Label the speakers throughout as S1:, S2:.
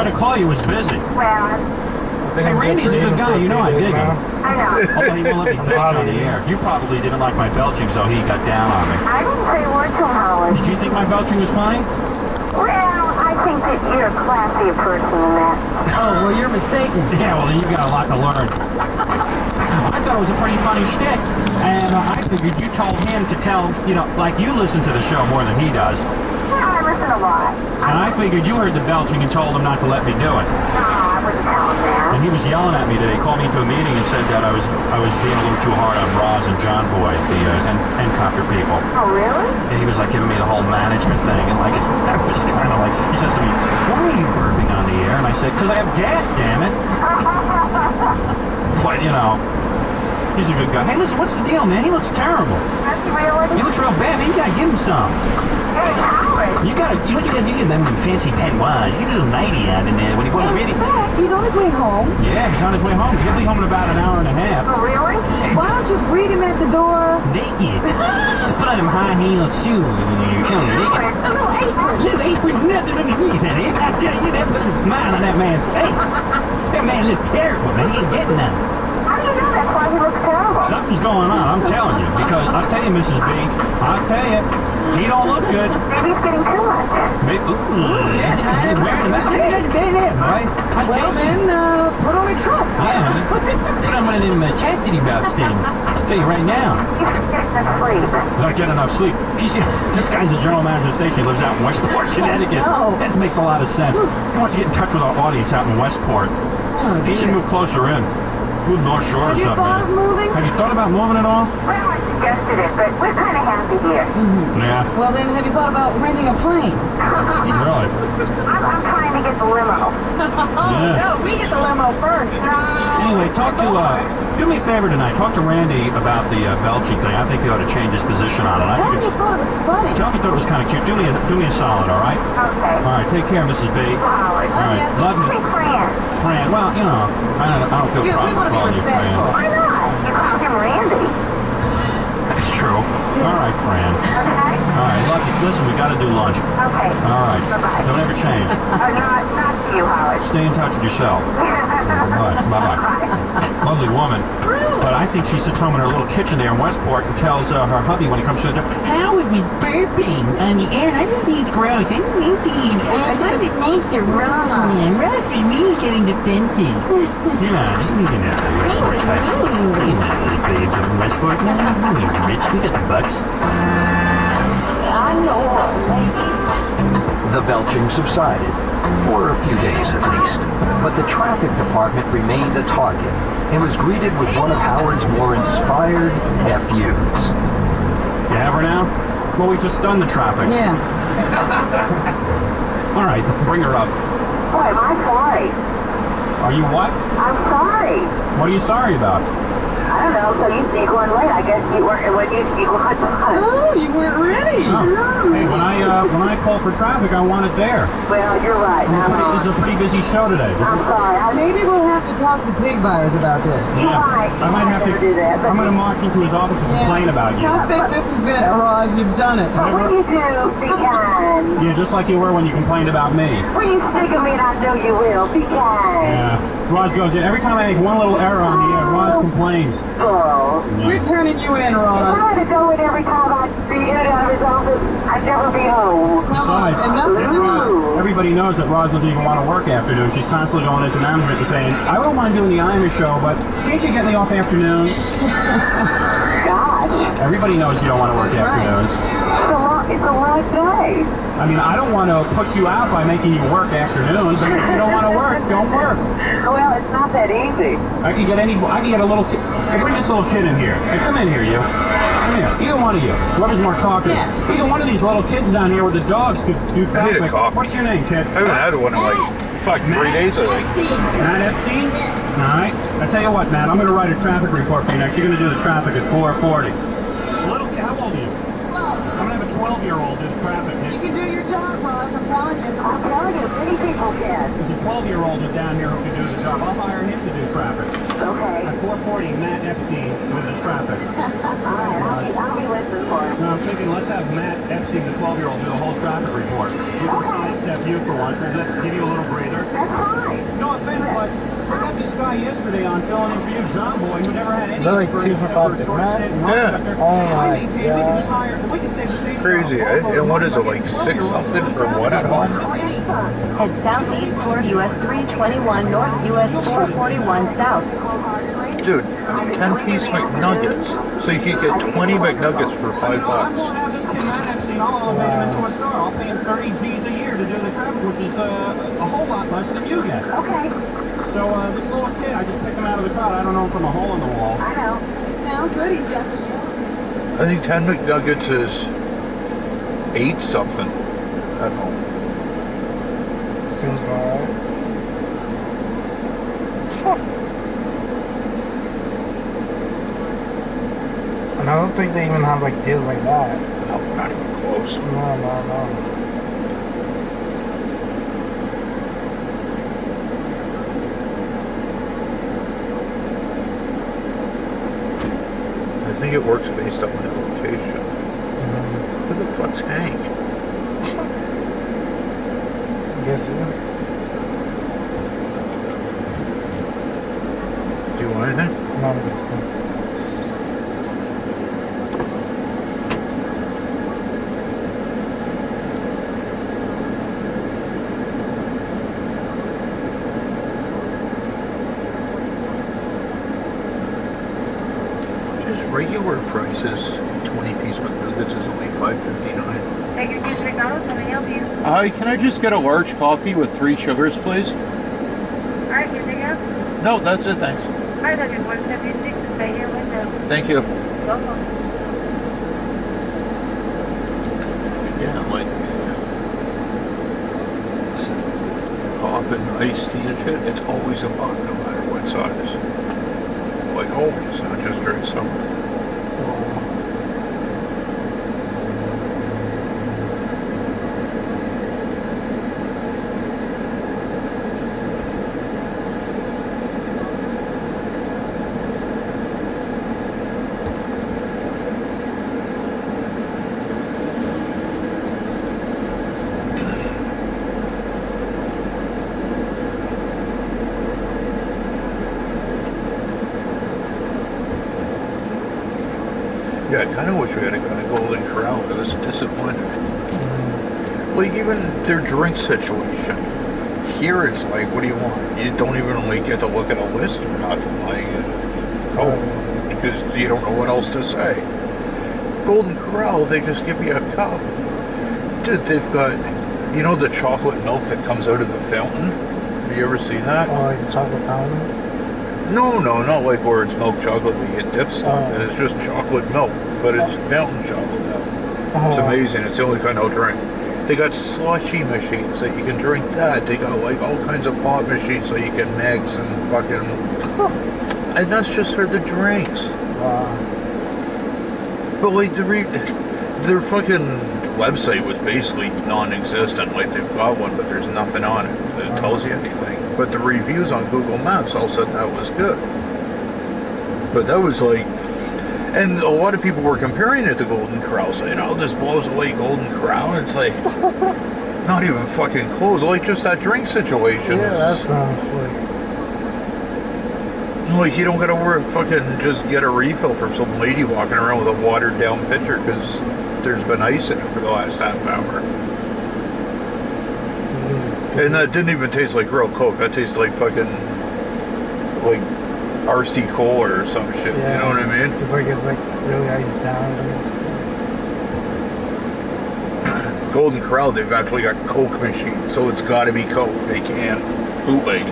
S1: tried to call you, was busy.
S2: Well,
S1: Hey, Randy's a good guy. You know I dig him.
S2: I know.
S1: Although he won't let me belch on the air. You probably didn't like my belching, so he got down on me.
S2: I didn't say a word to him, Howard.
S1: Did you think my belching was funny?
S2: Well, I think that you're a classier person than that.
S3: Oh, well, you're mistaken.
S1: Yeah, well, then you got a lot to learn. I thought it was a pretty funny shtick, and I figured you told him to tell, you know, like you listen to the show more than he does.
S2: Yeah, I listen a lot.
S1: And I figured you heard the belching and told him not to let me do it.
S2: No, I wouldn't tell him that.
S1: And he was yelling at me today. He called me into a meeting and said that I was being a little too hard on Roz and John Boy, the helicopter people.
S2: Oh, really?
S1: And he was like giving me the whole management thing, and like I was kind of like, he says to me, "Why are you burping on the air?" And I said, "Because I have gas, damn it." But you know, he's a good guy. Hey, listen, what's the deal, man? He looks terrible.
S2: Does he really?
S1: He looks real bad, man. You gotta give him some.
S2: Hey, Howard.
S1: You know what you gotta do? You get them fancy Penois. You get a little nighty on in there when he wasn't ready.
S3: In fact, he's on his way home.
S1: Yeah, he's on his way home. He'll be home in about an hour and a half.
S2: Oh, really?
S3: Why don't you greet him at the door?
S1: Naked. Just put on them high heel shoes and you're killing naked.
S3: A little apron.
S1: Little apron, nothing underneath, honey. I tell you, that put a smile on that man's face. That man looked terrible, man. He ain't getting none.
S2: How do you know that's why he looks terrible?
S1: Something's going on, I'm telling you. Because I'll tell you, Mrs. B, I'll tell you, he don't look good.
S2: Maybe he's getting too much.
S1: Maybe, ooh, yeah, he's wearing him out. Hey, that's bad, boy. I'll
S3: Well,
S1: tell you.
S3: then, put on a trust.
S1: Yeah, put on one of them chastity belts thing. I'll tell you right now.
S2: He's getting asleep.
S1: Not get enough sleep. This guy's the general manager of the station. He lives out in Westport, Connecticut.
S3: no.
S1: That makes a lot of sense. He wants to get in touch with our audience out in Westport. He should move closer in. Move North Shore or
S3: Have you
S1: something.
S3: thought of moving?
S1: Have you thought about moving at all?
S2: Well, I suggested it, but we're kind of happy here.
S1: Yeah.
S3: Well, then, have you thought about renting a plane?
S1: Really?
S2: I'm trying to get the limo.
S1: Yeah.
S3: No, we get the limo first.
S1: Anyway, do me a favor tonight. Talk to Randy about the belching thing. I think he ought to change his position on it. I
S3: Tell
S1: think
S3: him you thought it was funny.
S1: Tell me you thought it was kind of cute. Do me a solid, all right?
S2: Okay.
S1: All right, take care, Mrs. B.
S2: Howard.
S1: All right, love
S2: Call me
S1: you.
S2: Fran.
S1: Fran, well, you know, I don't feel
S3: We
S1: proper
S3: want to be
S1: calling you Fran.
S3: respectful.
S2: Why not? You call him Randy.
S1: That's true. All right, Fran.
S2: Okay?
S1: All right, love you. Listen, we got to do lunch.
S2: Okay.
S1: All right.
S2: Bye-bye.
S1: Don't ever change.
S2: Not to you, Howard.
S1: Stay in touch with yourself. All right, bye-bye. Lovely woman. But I think she sits home in her little kitchen there in Westport and tells her hubby when he comes to the door, Howard was burping on the air. I think he's gross. I think he's... I wasn't nice to Ross. Ross was really getting defensive. You know, you can have that. You know, the babes in Westport. No, we're rich. We got the bucks.
S3: I know, ladies.
S4: The belching subsided, for a few days at least, but the traffic department remained a target and was greeted with one of Howard's more inspired FUs.
S1: You have her now? Well, we just done the traffic.
S3: Yeah.
S1: All right, bring her up.
S2: Boy, am I sorry.
S1: Are you what?
S2: I'm sorry.
S1: What are you sorry about?
S2: I don't know, so you going late. I guess you weren't,
S3: Oh, you weren't ready.
S1: Oh. Hey, when I call for traffic, I want it there.
S2: Well, you're right.
S1: This is a pretty busy show today.
S2: I'm sorry.
S3: Maybe we'll have to talk to pig buyers about this.
S1: Yeah, I might have to
S2: do that.
S1: I'm going to march into his office and complain about you.
S3: I think this is it, Roz. You've done it.
S2: But when you do, be kind.
S1: Yeah, just like you were when you complained about me.
S2: When you stick of me, and I know you will. Be kind.
S1: Yeah. Roz goes in. Every time I make one little error on the air, Roz complains.
S2: Oh.
S3: We're turning you in,
S2: If
S3: Roz.
S2: I had to go in every time I'd be in and out of his office, I'd never be home.
S1: Besides, everybody knows that Roz doesn't even want to work afternoons. She's constantly going into management and saying, I don't mind doing the Irish show, but can't you get me off afternoons?
S2: Gosh.
S1: Everybody knows you don't want to work afternoons.
S2: It's a long day.
S1: I mean, I don't want to put you out by making you work afternoons. I mean, if you don't want to work, don't work.
S2: Well, it's not that easy.
S1: I could get a little kid. Hey, bring this little kid in here. Hey, come in here, you. Come here. Either one of you. Whoever's more talkative.
S3: Yeah.
S1: Either one of these little kids down here with the dogs could do traffic.
S5: I need a coffee.
S1: What's your name, kid?
S5: I haven't had one in like 3 days, I think.
S1: Matt Epstein? All right. I tell you what, Matt, I'm going to write a traffic report for you next. You're going to do the traffic at 4:40. Little kid, how old are you? I'm going to have a 12-year-old do the traffic.
S3: can do your job, Ross. I'm telling you.
S2: I'm telling you, many people can.
S1: There's a 12-year-old who's down here who can do the job. I'll hire him to do traffic.
S2: Okay.
S1: At 440, Matt Epstein with the traffic.
S2: Alright, I'll be listening for it.
S1: No, I'm thinking let's have Matt Epstein, the 12-year-old, do the whole traffic report. We can sidestep you for once. We'll give you a little breather.
S2: That's fine.
S1: No offense, but I got this guy yesterday on filling in for you, John Boy, who never had any
S6: Is that like
S1: experience
S6: 2 for
S1: except for a
S6: $5
S1: short stint in
S5: Yeah.
S1: Rochester.
S6: Oh my
S1: I maintain we can
S6: God.
S1: just hire, we can save the station.
S5: Crazy, eh? And what is it, like 6 something for what at home?
S7: Head southeast toward US 321 north, US 441 south.
S5: Dude, 10-piece McNuggets. So you can get 20 McNuggets for $5.
S1: I'm going out this kid Matt Epstein. I'll elevate him into a star. I'll pay him 30 G's a year to do the traffic, which is a whole lot less than you get.
S2: Okay.
S1: So this little kid, I just picked him out of the crowd. I don't know him from a hole in the wall.
S2: I know.
S3: It sounds good. He's got the
S5: I think 10 McNuggets is 8 something at home.
S6: Seems about right. And I don't think they even have like deals like that.
S5: No, not even close.
S6: No.
S5: I think it works based on my location. Who the fuck's Hank?
S6: Guess it.
S5: Do you want anything?
S6: No, it's not.
S5: Just regular prices. 20-piece McNuggets is only $5.59.
S2: Take your juice, McDonald's. Let me help you.
S5: Hi, can I just get a large coffee with 3 sugars, please?
S2: Alright, anything else?
S5: No, that's it, thanks.
S2: Alright, I'll get 176 to stay here window.
S5: Thank you.
S2: Go home.
S5: Yeah, like pop and iced tea and shit, it's always a buck no matter what size. Like always, not just during summer. Yeah, I kind of wish we had a kind of Golden Corral. I was disappointed. Like, even their drink situation. Here it's like, what do you want? You don't even like get to look at a list or nothing. Like, oh, because you don't know what else to say. Golden Corral, they just give you a cup. Dude, they've got, you know, the chocolate milk that comes out of the fountain? Have you ever seen that?
S6: Oh, like the chocolate fountain?
S5: No, not like where it's milk chocolate that you dip stuff, and it's just chocolate milk, but it's fountain chocolate milk. It's amazing. It's the only kind I'll drink. They got slushy machines that you can drink that. They got like all kinds of pop machines so you can mix and fucking... And that's just for the drinks.
S6: Wow.
S5: But like their fucking website was basically non-existent. Like they've got one, but there's nothing on it that tells you anything. But the reviews on Google Maps all said that was good. But that was like, and a lot of people were comparing it to Golden Corral, saying, "Oh, this blows away Golden Corral." And it's like, not even fucking close. Like just that drink situation.
S6: Yeah, that sounds
S5: like you don't gotta work. Fucking just get a refill from some lady walking around with a watered down pitcher because there's been ice in it for the last half hour. And that didn't even taste like real Coke. That tasted like fucking, like RC Cola or some shit.
S6: Yeah.
S5: You know what I mean?
S6: it's like really iced down and stuff.
S5: Golden Corral, they've actually got Coke machines, so it's got to be Coke. They can't bootleg.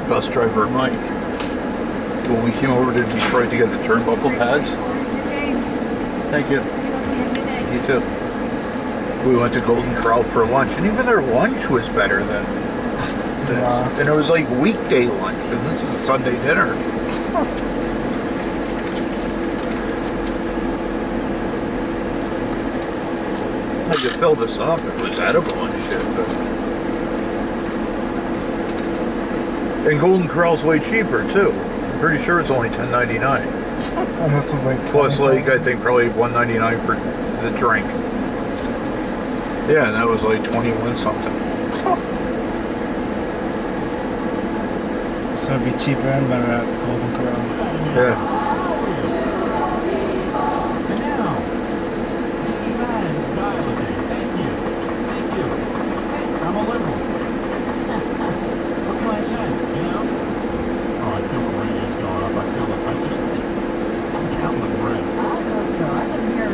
S5: bus driver Mike. When we came over to Detroit to get the turnbuckle pads. Thank you. You too. We went to Golden Corral for lunch, and even their lunch was better than this. And it was like weekday lunch, and this is Sunday dinner. I just filled this up. It was edible and shit. But... And Golden Corral's way cheaper too. I'm pretty sure it's only $10.99.
S6: And this was like
S5: plus, like I think probably $1.99 for the drink. Yeah, and that was like 21 something.
S6: So it'd be cheaper and better at Golden Corral.
S5: Yeah.
S1: And now, D-Man style again. Thank you. Thank you. I'm a liberal. What can I say, you know? Oh, I feel the radio's going up. I feel it. I'm counting the bread.
S3: I hope so. I can hear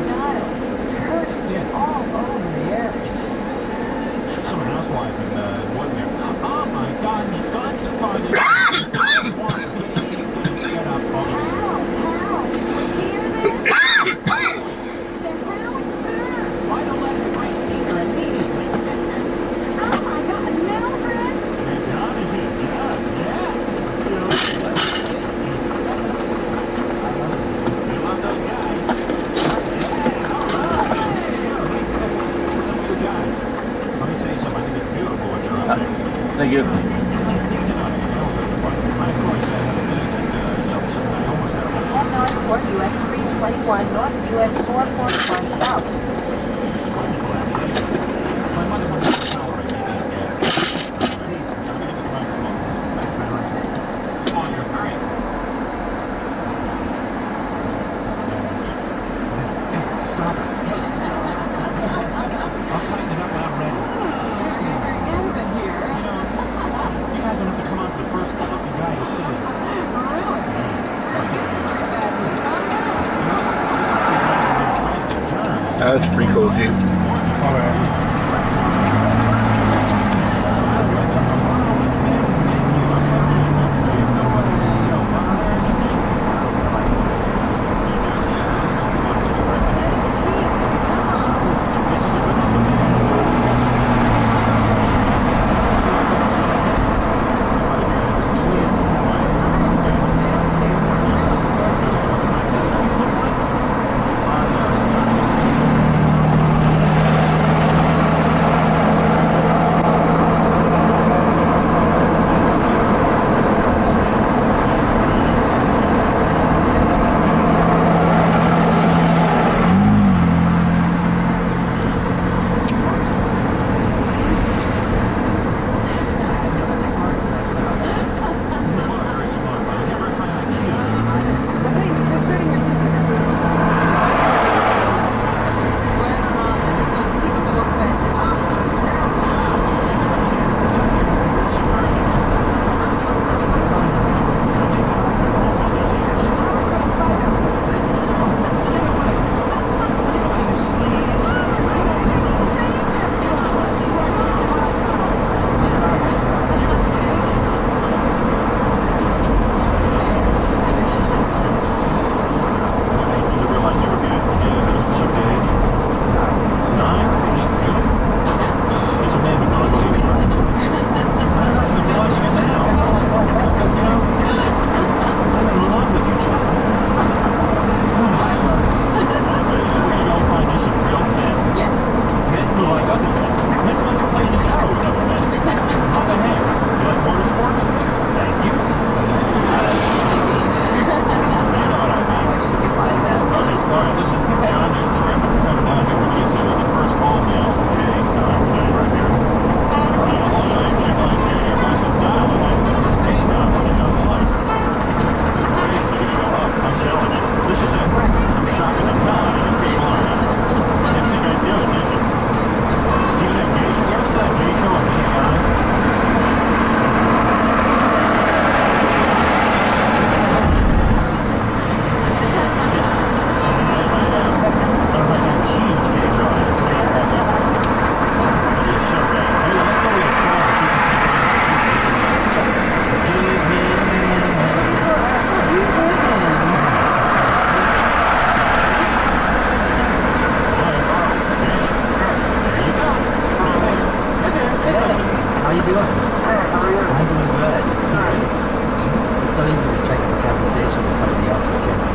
S3: dials turning all over the area.
S1: Some housewife in Woodmere. Oh my God, he's gone too far. Get up.
S3: How? Did you hear this? The hell is there?
S1: Why don't let him bring it to her immediately?
S3: Oh my God, Mildred!
S1: And John is here. John, yeah. You know, we love those guys. Yeah, all right. What's a few guys? Let me tell you something. I think it's beautiful what you're up there.
S5: Thank you.
S7: Head north toward US 321 north, US 441 south.
S1: My mother would never tolerate me being gay. See, I'm getting the microphone. Oh, you're great. Hey, stop it. I'll tighten it up when I'm ready. You guys don't have to come out to the first good-looking guy you see.
S5: That's pretty cool, G.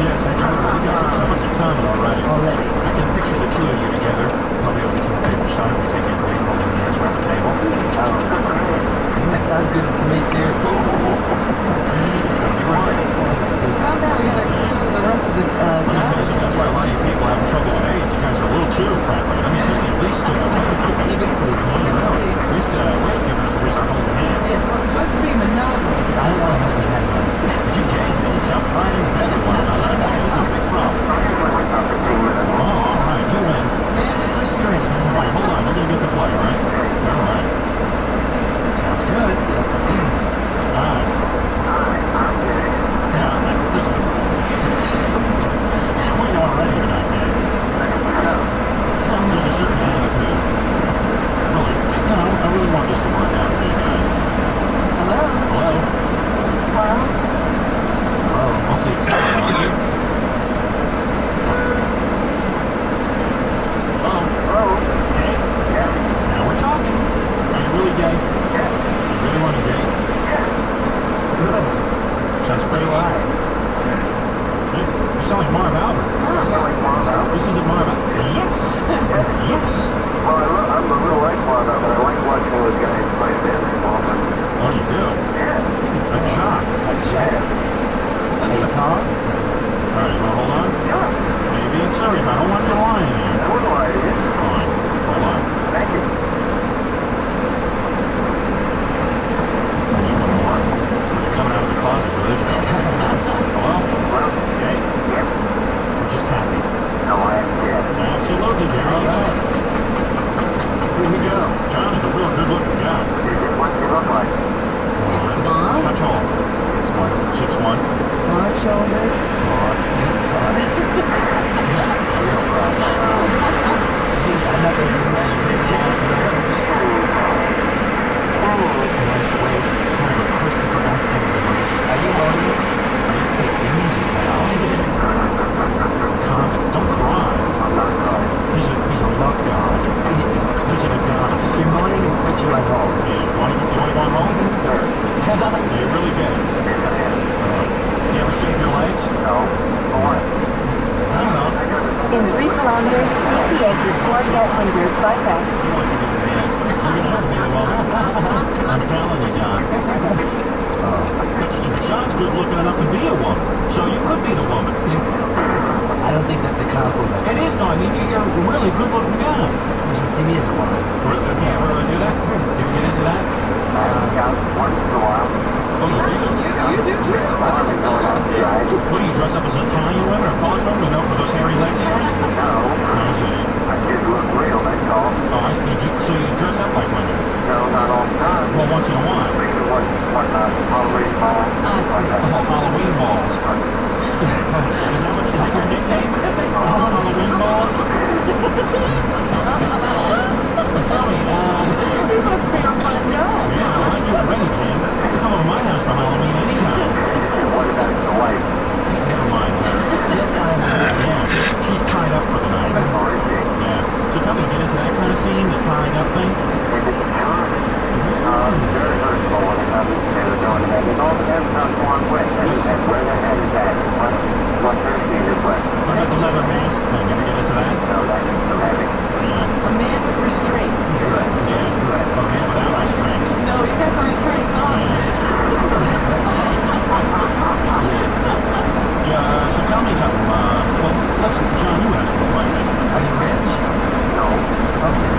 S1: Yes, actually, you guys have so much in common already.
S8: Already.
S1: I can picture the two of you together, probably over the cafe beside me, taking a date, holding hands around the table.
S8: That sounds good to me too.
S1: It's gonna be great.
S8: Calm down, we gotta do the rest of the
S1: Let me tell you something, that's why a lot of these people having trouble with age. You guys are a little too friendly. I mean, at least wait a few minutes. At least wait a few minutes before we start holding hands.
S8: Yes, let's be monogamous. I don't want to hold your hand.
S1: If you gay, you'll jump right in bed with one another. I tell you, this is a big problem. Oh, all right, you win.
S8: Man is restrained.
S1: All right, hold on. You're gonna get the play, right? All right. Sounds good. All right. Yeah, listen. We know already you're not gay. There's a certain attitude. Really, you know, I really want this to work out for you guys.
S8: Hello?
S1: Hello? Hello? I'll see if I want you. Hello? Gay? Now we're talking. Are you really gay? You really want to date?
S8: Good.
S1: Sounds
S8: So
S1: pretty
S8: do I.
S1: Hey, you sound like Marv Albert. This isn't Marv Albert. Yes. Yes.
S2: I'm a little like one, but I like watching those guys play basketball.
S1: Oh, you do? A jock.
S8: Hey, Tom?
S1: All right, you want to hold on? Maybe being serious. I don't want you lying here.
S2: I wouldn't lie to you.
S1: Fine. Hold on.
S2: Thank you.
S1: I need one more. You're coming out of the closet for this one. Hello? Gay? Or just happy?
S2: No, I am dead.
S1: Absolutely, Gary. All right. Here we go. John is a real good-looking guy.
S2: What do you look like?
S8: He's blonde.
S1: How tall?
S8: 6'1".
S1: 6'1".
S8: Broad shoulder.
S1: Nice waist. Kind of a Christopher Atkins waist.
S8: Are you lonely?
S1: Hey, easy, pal. Calm it. Don't cry. He's a love god. He's an Adonis.
S8: You're moaning and put you on hold.
S1: Yeah, you want to go home? Yeah, you really get it. You ever shave your legs?
S2: No. For what?
S1: I don't know.
S7: In 3 kilometers, take the exit toward Gatlinburg bypass.
S1: You want to be the man. You're going to have to be the woman. I'm telling you, John. But John's good looking enough to be a woman, so you could be the woman.
S8: I don't think that's a compliment.
S1: It is, though. I mean, you're a really good looking guy.
S8: You should see me as a woman.
S1: Yeah, really do that? Did you get into that?
S2: Yeah, once in a while.
S1: Oh, you do?
S8: You do too.
S1: What do you dress up as an Italian woman or Polish woman with those hairy legs of yours?
S2: No.
S1: I see.
S2: I just look real, that's all.
S1: Oh, I see. So you dress up like women?
S2: No, not all the time.
S1: Well, once in a while.
S2: Maybe one Halloween ball.
S8: I see.
S1: Oh, Halloween balls. Is that your nickname? Halloween balls? Tell me,
S8: You must be a fun guy.
S1: yeah, well, I'm doing ready, Jim. You can come over to my house for Halloween anytime.
S2: What about the wife?
S1: Never mind her. Yeah, she's tied up for the night.
S2: Or is she?
S1: Yeah. So tell me, get into that kind of scene, the tied up thing?
S2: Very versatile when it comes to doing that. It all depends on one way and where their head is at. What their feet is with.
S1: What about the leather mask thing? You ever get into that?
S2: So that's too heavy.
S1: Yeah.
S8: A man with restraints here.
S1: Yeah. Oh, man, without restraints.
S8: No, he's got the restraints on.
S1: So tell me something. Well, John, you ask me a question.
S8: Are you rich?
S2: No.
S8: Okay.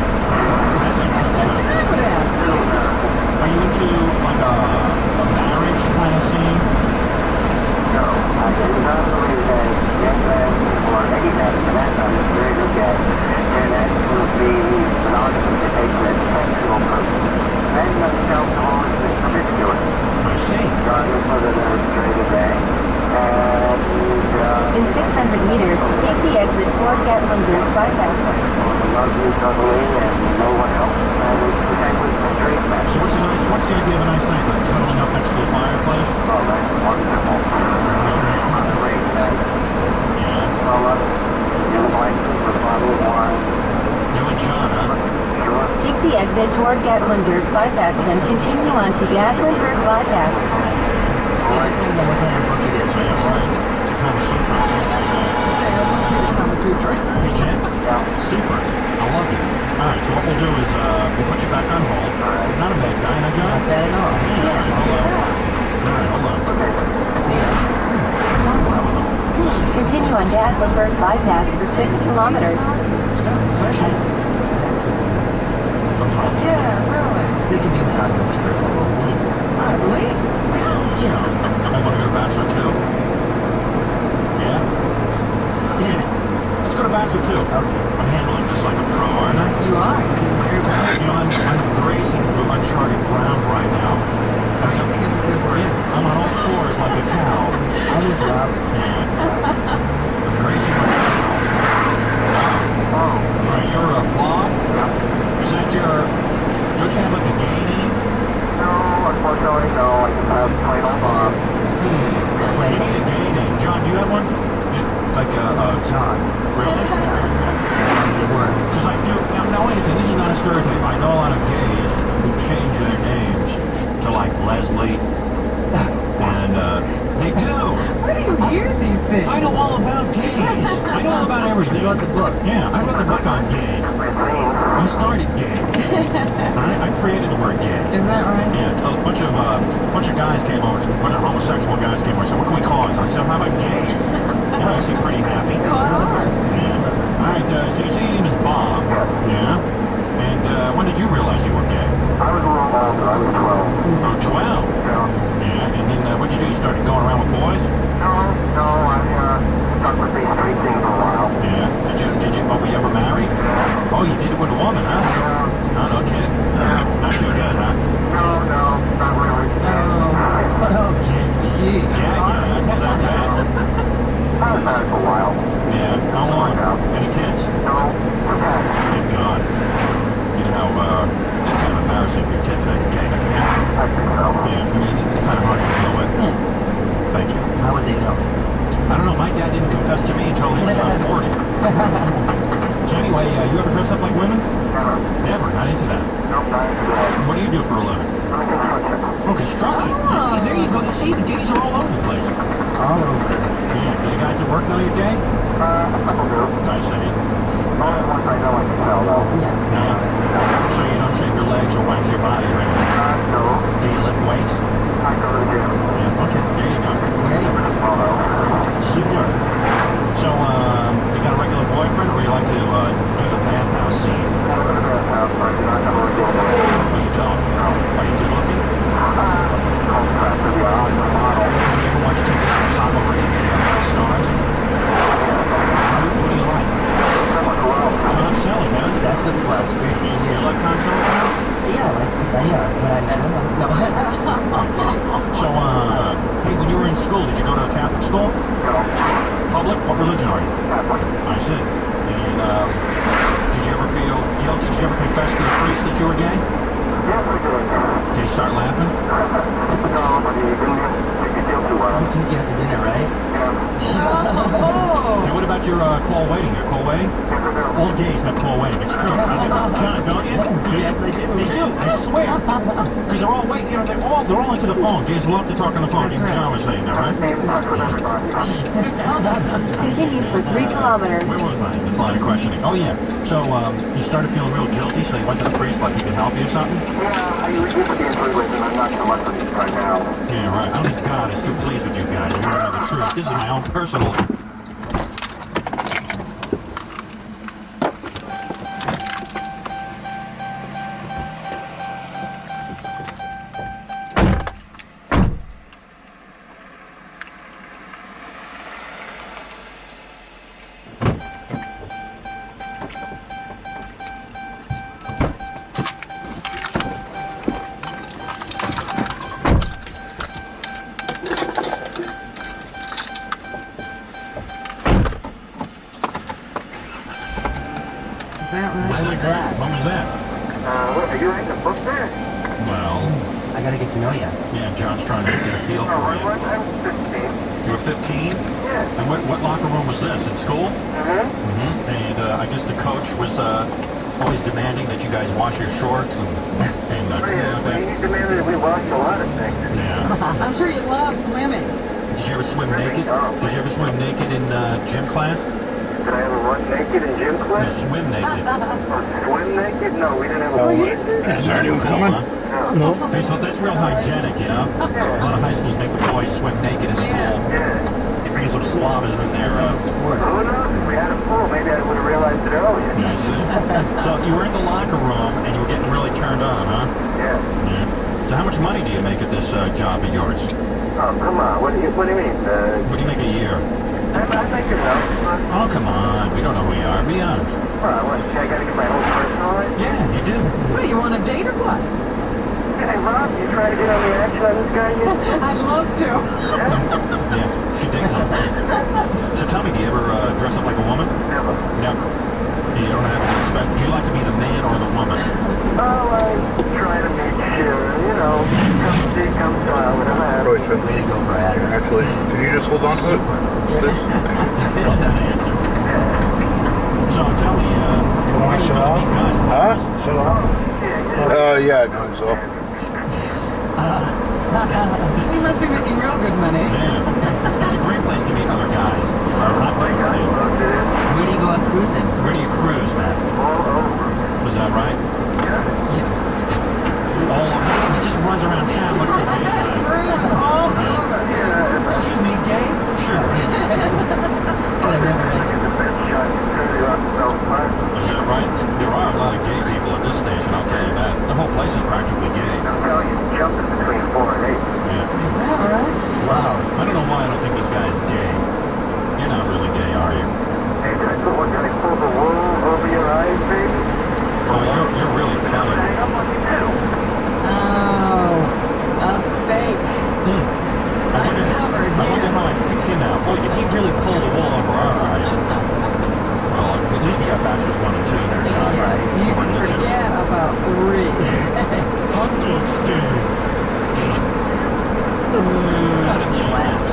S1: This is
S8: I would ask.
S1: Are you into like a marriage kind of scene?
S2: No. I do not believe that young man or any man for that matter is very good at. And that would be monogamy to take that sexual person. Men themselves have always been promiscuous.
S1: I see.
S2: Regardless whether they're straight or gay.
S7: In 600 meters, take the exit toward Gatlinburg bypass.
S2: Love you totally and no one else. And it's exactly the dream match.
S1: So what's the idea of a nice night? Like cuddling up next to the fireplace?
S2: Oh, that's wonderful. Great night.
S1: Yeah.
S2: Well, you like with a bottle of wine.
S1: You and John, huh?
S2: Sure.
S7: Take the exit toward Gatlinburg bypass, then continue on to Gatlinburg bypass.
S8: It depends on what kind of book it is.
S1: That's right. It's the kind of shit trying to
S7: preferred bypass for 6 kilometers.
S1: Professional. Sometimes.
S8: Yeah, really.
S3: They can be monogamous for a couple of weeks.
S8: At least.
S1: I want to go to Bachelor 2. Yeah? Yeah. Let's go to Bachelor 2.
S3: Okay.
S1: I'm handling this like a pro, aren't I?
S8: You are. You're doing very well.
S1: You know, I'm grazing through uncharted ground right now.
S8: Grazing is a good word.
S1: Yeah, I'm on all fours like a cow.
S3: I'm with Rob.
S1: Yeah. I'm grazing like a cow. All right, you're a Bob? Is that don't you have like a gay name?
S2: No, unfortunately, no. I just have plain old Bob.
S1: You need a gay name. John, do you have one? Like
S3: John.
S1: Really?
S3: It works.
S1: Because I do. Now, wait a second. This is not a stereotype. I know a lot of gays who change their names to like Leslie. And they do.
S8: Where do you hear these things?
S1: I know all about gays. I know all about everything.
S3: You wrote the book.
S1: Yeah, I wrote the book on gay. You started gay. I created the word gay.
S8: Is that right?
S1: Yeah, a bunch of guys came over. A bunch of homosexual guys came over. So what can we call it? So I said, how about gay? You know, I seem pretty happy.
S8: Caught on.
S1: Yeah. All right. So you say your name is Bob. Yeah. And when did you realize you were gay?
S2: I was a little older. I was 12.
S1: Oh, 12. Yeah. And then what'd you do? You started going around with boys?
S2: No, I stuck with these straight things for a while.
S1: Yeah. Did you? Were you ever married? Oh, you did it with a woman, huh? No, no kidding. Not too good, huh?
S2: No, not really.
S3: Okay. Gee.
S1: Yeah. Is that bad?
S2: I was married for a while.
S1: Yeah. How long? Any kids?
S2: No,
S1: Thank God. You know how it's kind of embarrassing for your kids that you're gay. Yeah.
S2: I think so.
S1: Yeah. I mean, it's kind of hard to deal with. Thank you.
S3: How would they know?
S1: I don't know. My dad didn't confess to me until he was 40. So anyway, you ever dress up like women?
S2: Never.
S1: Never. Not into that.
S2: Nope, not into that.
S1: What do you do for a living?
S2: I'm in construction.
S1: Oh, construction.
S8: Oh.
S1: There you go. You see, the gays are all over the place.
S3: All over.
S1: Yeah. Do the guys at work know you're gay?
S2: A couple do.
S1: I see.
S2: Only ones I know I can tell, though.
S3: Yeah.
S1: Yeah. So you don't shave your legs or wax your body or anything?
S2: No.
S1: Do you lift weights?
S2: I go to the gym.
S1: Yeah. Okay. There you go.
S3: Great.
S1: Super. So, you got a regular boyfriend, or you like to do the bathhouse scene?
S2: I go to the bathhouse, but I do not have a regular boyfriend.
S1: Oh, you don't? Are you good looking?
S2: Cold press, to be honest, I'm a model.
S1: Do you ever watch TV like Pop Over Video Stars? Who do you like?
S2: Someone who else?
S1: Tom Selleck, huh?
S3: That's a plus for
S1: You
S3: you.
S1: like Tom Selleck, huh?
S3: Yeah, like when I met him. No.
S1: So, hey, when you were in school, did you go to a Catholic school?
S2: No.
S1: Public? What religion are you?
S2: Catholic.
S1: I see. And, did you ever feel guilty? Did you ever confess to the priest that you were gay?
S2: Yes, I did.
S1: Did he start laughing?
S2: No, but he didn't make me feel too well.
S3: We took you out to dinner, right?
S8: Oh.
S1: And what about your call waiting? Your call waiting? All gays have call waiting. It's true. John, don't you?
S3: Yes, I do.
S1: They do. I swear. Because they're all waiting. You know, they're all into the phone. Gays love to talk on the phone. Even John was saying that, right?
S7: Continue for 3 kilometers.
S1: Where was I? That's a line of questioning. Oh yeah. So you started feeling real guilty, so you went to the priest like he could help you or something?
S2: Yeah, I used to be in religion. I'm not so much with it right now.
S1: Yeah, right. I think God is too pleased with you guys. You want to know the truth. This is my own personal.
S3: When was that?
S1: When was that?
S2: What, are you writing a book there?
S1: Well,
S3: I gotta get to know you.
S1: yeah, John's trying to get a feel for
S2: I
S1: you.
S2: was 15.
S1: You were 15?
S2: Yeah.
S1: And what locker room was this? In school?
S2: Mm-hmm.
S1: And I guess the coach was always demanding that you guys wash your shorts and
S2: He demanded that we wash a lot of things.
S1: yeah.
S8: I'm sure you love swimming.
S1: Did you ever swim naked? Did you ever swim naked in gym class?
S2: Did I ever run naked in gym
S1: You
S2: class?
S1: swim naked.
S2: Or swim naked? No, we didn't have a
S6: Oh,
S2: pool.
S6: yeah.
S1: Is that
S6: coming?
S1: huh?
S6: No.
S1: Okay, so that's real hygienic, you know? A lot of high schools make the boys swim naked in the pool.
S2: Yeah.
S1: drinking some slobbers in there.
S8: That's almost worse.
S2: Who knows? If we had a pool, maybe I would have realized it earlier.
S1: I see. So you were in the locker room and you were getting really turned on, huh?
S2: Yeah.
S1: Yeah. So how much money do you make at this job of yours?
S2: Oh, come on. What do you mean?
S1: What do you make a year?
S2: I make it up.
S1: Oh, come on. We don't know who you are. Be honest.
S2: Well, what? I gotta get my whole personal life?
S1: Yeah, you do.
S8: What, you want a date or what?
S2: Hey, Rob, you trying to get on the action on this guy yet?
S8: I'd love to.
S1: Yeah, she digs him. So tell me, do you ever dress up like a woman?
S2: Never.
S1: Never. You don't have any spec. Do you like to be the man or the woman?
S2: Oh, I try to make sure, you know, come see, come style, whatever happens.
S5: Probably shouldn't.
S4: Way to go, Brad.
S5: Actually, can you just hold on to it? This?
S1: Love that answer. So tell me,
S6: You
S1: where
S6: want
S1: do you
S6: to shut
S1: go
S6: off?
S1: meet guys?
S5: Huh?
S6: Shut up.
S5: Yeah, I think so.
S8: You must be making real good money.
S1: Yeah. It's a great place to meet other guys. Hot dogs, too.
S8: Where do you go out cruising?
S1: Where do you cruise, man?
S2: All over.
S1: Was that right? All over. He just runs around town looking for gay guys.
S8: All over.
S1: Excuse me, gay? Sure.
S8: It's gonna never end.
S1: Is that right? There are a lot of gay people at this station, I'll tell you that. The whole place is practically gay.
S2: I'm telling you, jumping between 4 and 8.
S1: Yeah.
S8: All right.
S1: Wow. I don't know why I don't think this guy is gay. You're not really gay, are you?
S2: Hey, did I pull the wool over your eyes, baby?
S1: Oh, you're really funny.
S2: Hang up on you, too.
S8: Oh, a fake.
S1: I wonder how I picked him out. Boy, did he really pull the wool over our eyes? Well, at least we got bachelors 1 and 2 there, John.
S8: Yes, you
S1: We're
S8: can
S1: legit.
S8: forget about 3.
S1: Hot dog stands. Not a chance.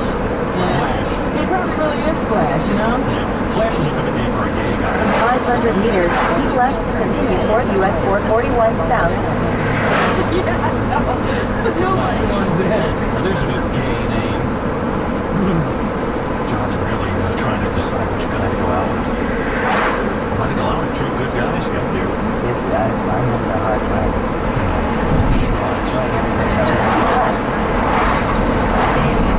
S1: Flash.
S8: He probably really is Flash, you know?
S1: Yeah. Flash is a good name for a gay guy.
S7: 500 meters, keep left to continue toward US 441 south.
S8: Nobody wants it.
S1: Now, there's a good gay name. John's really trying to decide which guy to go out with. Want to go out with 2 good guys? Yeah, dude.
S4: I'm having a hard time.
S1: Easy.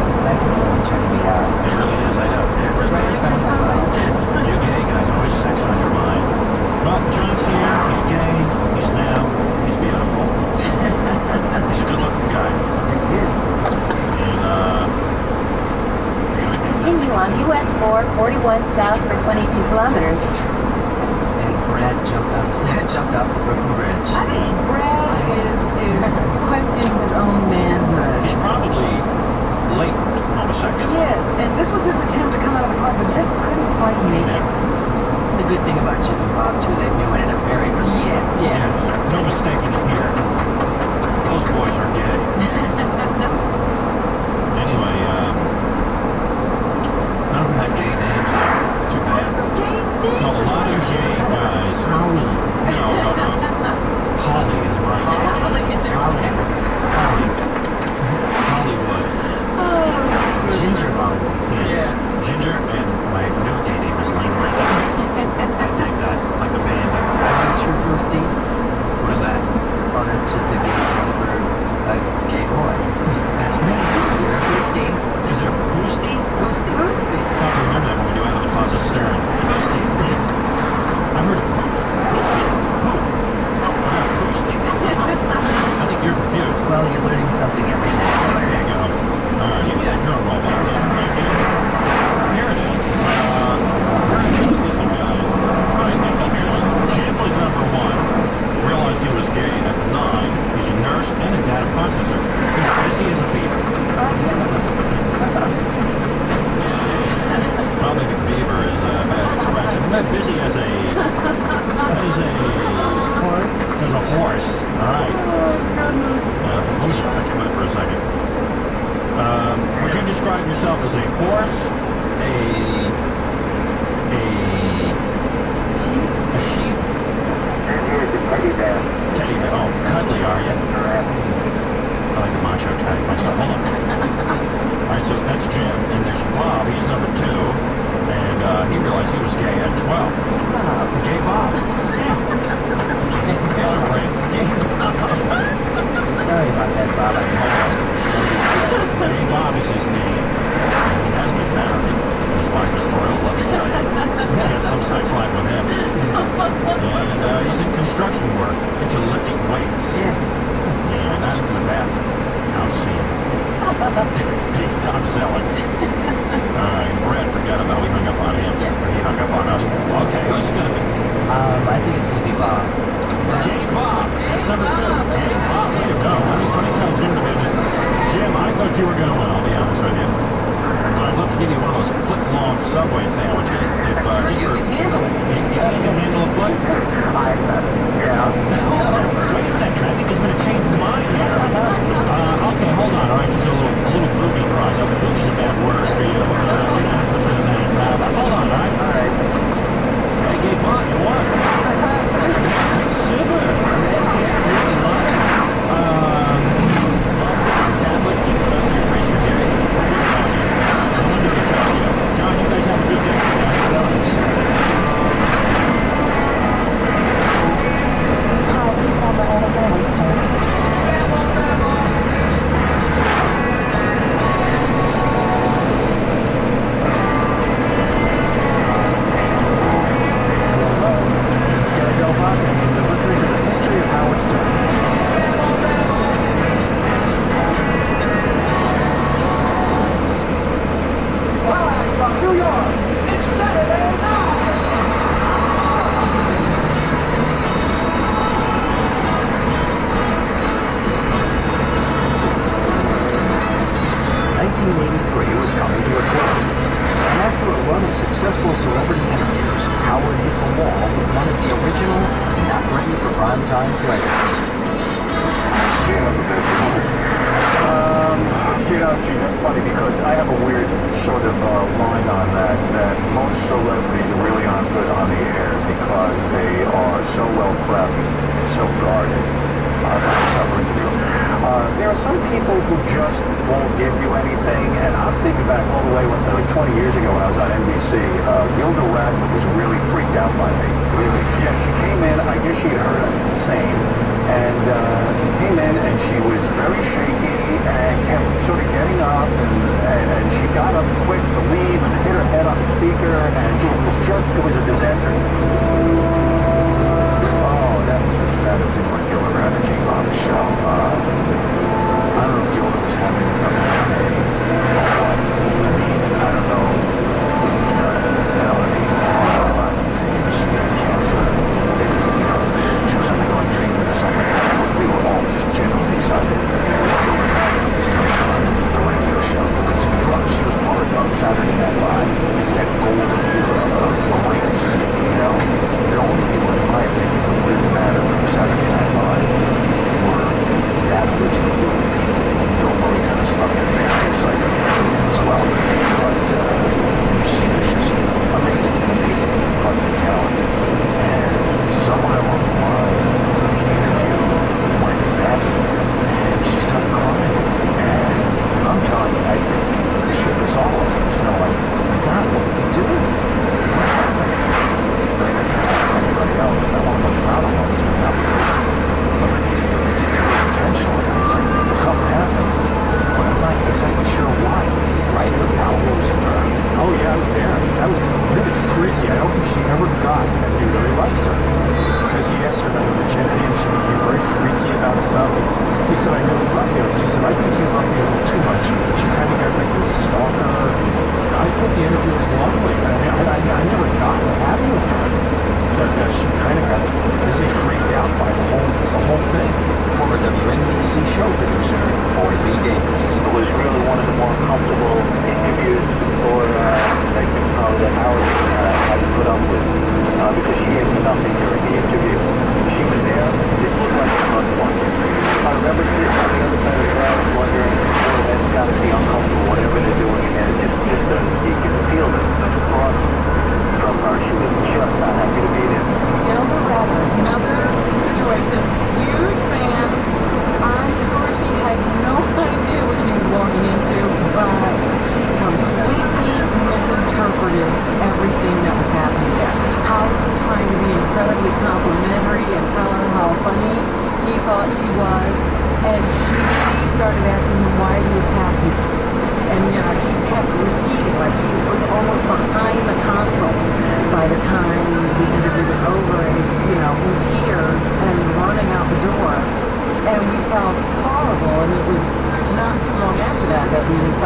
S4: This microphone is turning me on.
S1: It really is. I know. Where's my You gay guys always sex on your mind. Well, John's here. He's gay. He's now. He's beautiful. He's a good-looking guy.
S8: Yes, he is.
S1: And
S7: Continue on US 441 south for 22 kilometers.
S4: And Brad jumped off the Brooklyn Bridge.
S8: I think Brad is questioning his own manhood.
S1: he's probably late homosexual.
S8: Yes, and this was his attempt to come out of the closet, but just couldn't quite make it.
S4: The good thing about Jim and Bob, too, they knew it in a very good way.
S8: Yes, yes.
S1: Yeah, no mistaking it here. Those boys are gay. Anyway, none of them have gay names. Too bad.
S8: This is gay thing.
S1: No, a lot of gay guys.
S4: Holly.
S1: No. Holly is right. Hollywood.
S4: Ginger Holly.
S1: Yeah.
S8: Yes.
S1: Ginger, and my new gay name is Lane Ray. I dig that. Like the panda.
S4: Are you true Boosty?
S1: What is that?
S4: Oh, that's just a gay term for a gay boy.
S1: That's me.
S4: You're Boosty.
S1: Is it a boosty?
S4: Boosty.
S8: Boosty.
S1: I'll have to remember that when we do Out of the Closet Staring. Boosty. I've heard of poof. Poofy. Poof. Oh, I got boosty. I think you're confused.
S4: Well, you're learning something every day.
S1: There you go. All right, give me that drum roll back there. Right there. Here it is. We're going to do this one, guys. Right, here it is. Jim was number 1. Realized he was gay at 9. He's a nurse and a data processor. He's busy as a beaver. I don't think a beaver is a bad expression. Not busy as a
S8: Horse.
S1: as a horse. All right.
S8: Goodness.
S1: Let me think about it for a second. Would you describe yourself as a horse, a
S8: Sheep.
S1: sheep,
S2: And here's the teddy bear.
S1: teddy bear? Oh, cuddly, are you?
S2: Correct.
S1: I like the macho tag myself. Hold on. All right, so that's Jim, and there's Bob. He's number 2, and he realized he was gay at 12. Gay Bob. Yeah. Here's a ring. Gay Bob.
S4: Sorry about that, Bob. I know.
S1: Gay Bob is his name. He stopped selling. Brad forgot about we hung up on him. Or he hung up on us. Okay, who's it gonna be?
S9: I think it's gonna be Bob.
S1: Gay Bob. That's number 2. Gay Bob. Way to go. Let me tell Jim to be in. Jim, I thought you were gonna win. I'll be honest with you. But I'd love to give you one of those foot-long Subway sandwiches. If
S8: You can handle it.
S1: you think you can handle a foot?
S2: Yeah.
S1: Wait a second. I think there's been a change of mind here. Okay, hold on. All right, just a little booby prize. Oh, booby's a bad word for you. You're not interested in that. Hold on, all right?
S2: All right.
S1: Hey, Gay Bob, you won. Super. Catholic, keep the rest of your race, you're gay. No wonder you shot you. John, you guys have a good day.
S7: Hi, this is Barbara Anderson of Eastern.
S9: This is Gary Del Ponte, and you're listening to the history of Howard Stern.
S2: Live from New York, it's Saturday night.
S4: 1983 was coming to a close, and after a run of successful celebrity interviews, Howard hit the wall with one of the original, not ready for primetime players.
S10: Gee, that's funny because I have a weird sort of line on that most celebrities really aren't good on the air because they are so well prepped and so guarded. There are some people who just won't give you anything, and I'm thinking back all the way like 20 years ago when I was on NBC. Gilda Radford was really freaked out by me. Really? Yeah, she came in, I guess she had heard I was insane, and she came in and she was very shaky and kept sort of getting up, and she got up quick to leave and hit her head on the speaker, and it was a disaster. Oh, that was the saddest thing when Gilda Radford came on the show. I don't know if Gilda was having a bad day or what. I mean, I don't know. I'm saying maybe she had cancer. Maybe, she was undergoing treatment or something. We were all just generally excited. The radio show, because she was part of Saturday Night Live, that golden era of greats, The only people, in my opinion, who really mattered from Saturday Night Live were that original group of people. Bill Murray kind of stuck in there.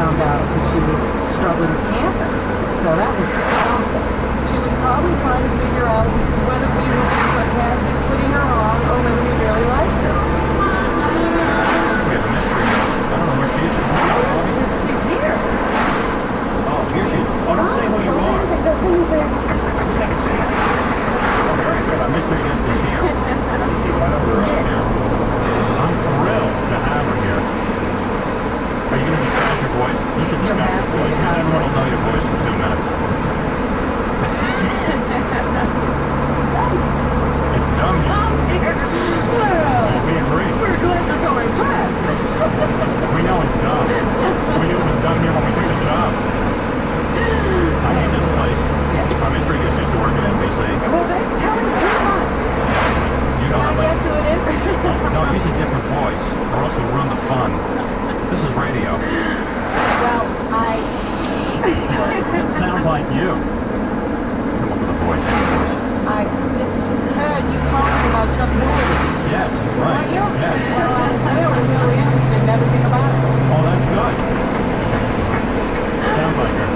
S8: found out that she was struggling with cancer. So that was awful. She was probably trying to figure out whether we were being sarcastic, putting her on, or whether we really liked her.
S1: We have a mystery guest. I don't know where she is.
S8: She's here.
S1: Oh, here she is. Oh, don't say who you are.
S8: Don't say anything.
S1: Just have to say it. Oh, very good. Our mystery guest is here.
S8: Yes.
S1: I'm thrilled to have her here. Are you going to disguise your voice? You should disguise your voice, because everyone will know your voice in 2 minutes. It's dumb.
S8: Well,
S1: We agree.
S8: we're glad you're so impressed.
S1: We know it's dumb. We knew it was dumb here when we took the job. I hate this place. Our mystery guest used to work at NBC.
S8: Well, that's telling too much.
S1: You know how
S8: Can I guess who it is?
S1: No, use a different voice, or else we'll ruin the fun. This is radio.
S8: Well,
S1: It sounds like you. Come up with a voice.
S8: I just heard you talking about Chuck Norris.
S1: Yes, right.
S8: Are you?
S1: Yes.
S8: Well, I'm really interested in everything about it.
S1: Oh, that's good. Sounds like her.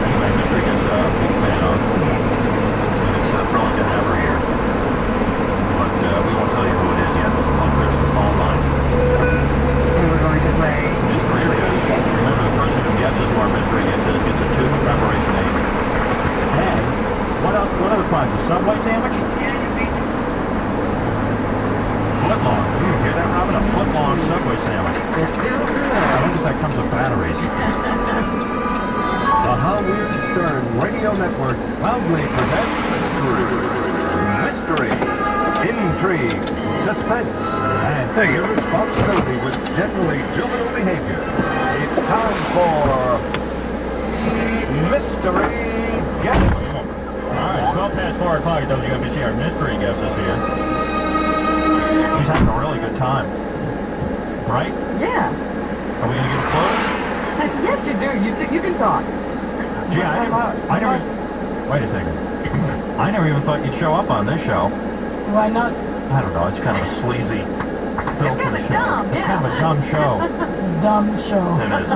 S1: Anyway, mystery guest, big fan of. And it's thrilling to have her here. But we won't tell you who it is yet. We'll clear some phone lines.
S8: And we're going to play
S1: Mystery guest. Remember, the person who guesses who our mystery guest is gets a tube of preparation aid. And what else? What other prizes? Subway sandwich? Footlong. You hear that, Robin? A footlong Subway sandwich.
S8: They're still good.
S1: I wonder if that comes with batteries.
S9: The Howard Stern Radio Network proudly presents Mystery, Intrigue, Suspense, and irresponsibility with generally juvenile behavior. It's time for Mystery Guest.
S1: All right, 12 past 4 o'clock at WNBC. Our mystery guest is here. She's having a really good time. Right?
S8: Yeah.
S1: Are we going to give a close?
S8: Yes, you do. You can talk.
S1: Gee, I never... Wait a second. I never even thought you'd show up on this show.
S8: Why not?
S1: I don't know. It's kind of a sleazy, filthy show.
S8: dumb,
S1: It's kind of a dumb show.
S8: It's a dumb show.
S1: It is.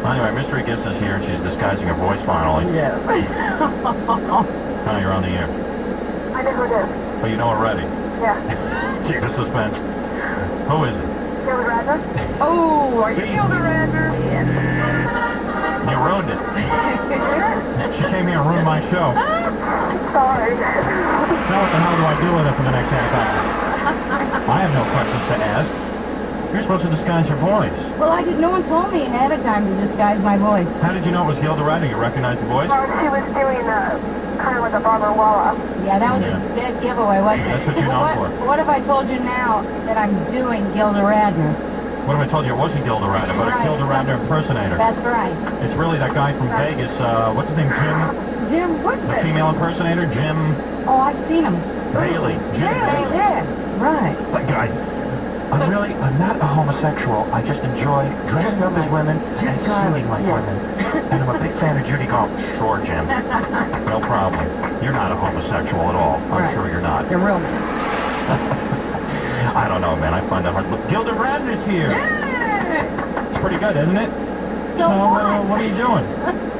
S1: Anyway, mystery guest is here, and she's disguising her voice finally.
S8: Yes.
S1: Now you're on the air.
S2: I think we're good.
S1: But you know already.
S2: Yeah.
S1: Gee, the suspense. Who is it?
S2: Gilda Radner?
S8: Oh, are you
S1: See?
S8: Gilda Radner?
S1: You ruined it. She came here and ruined my show.
S2: Sorry.
S1: Now what the hell do I do with it for the next half hour? I have no questions to ask. You're supposed to disguise your voice.
S3: Well, no one told me ahead of time to disguise my voice.
S1: How did you know it was Gilda Radner? You recognized the voice?
S2: Well, she was doing kind of like a Barbara Walla.
S3: Yeah, that was a dead giveaway, wasn't it?
S1: That's what you're known for.
S3: What if I told you now that I'm doing Gilda Radner?
S1: What if I told you it wasn't Gilda Radner, but
S3: Right,
S1: a Gilda Radner impersonator?
S3: That's right.
S1: It's really that guy from Vegas, what's his name, Jim?
S8: Jim, what's
S1: The
S8: that?
S1: female impersonator, Jim
S3: Oh, I've seen him.
S1: Bailey. Jim Bailey.
S8: Yes, right.
S1: That guy. I'm not a homosexual. I just enjoy dressing up as women and singing like women. And I'm a big fan of Judy Garland. Sure, Jim. No problem. You're not a homosexual at all. I'm
S8: Right.
S1: sure you're not.
S8: You're real man.
S1: I don't know, man. I find that hard to look. Gilda Radner's here.
S8: Yay!
S1: It's pretty good, isn't it?
S3: So what?
S1: What are you doing?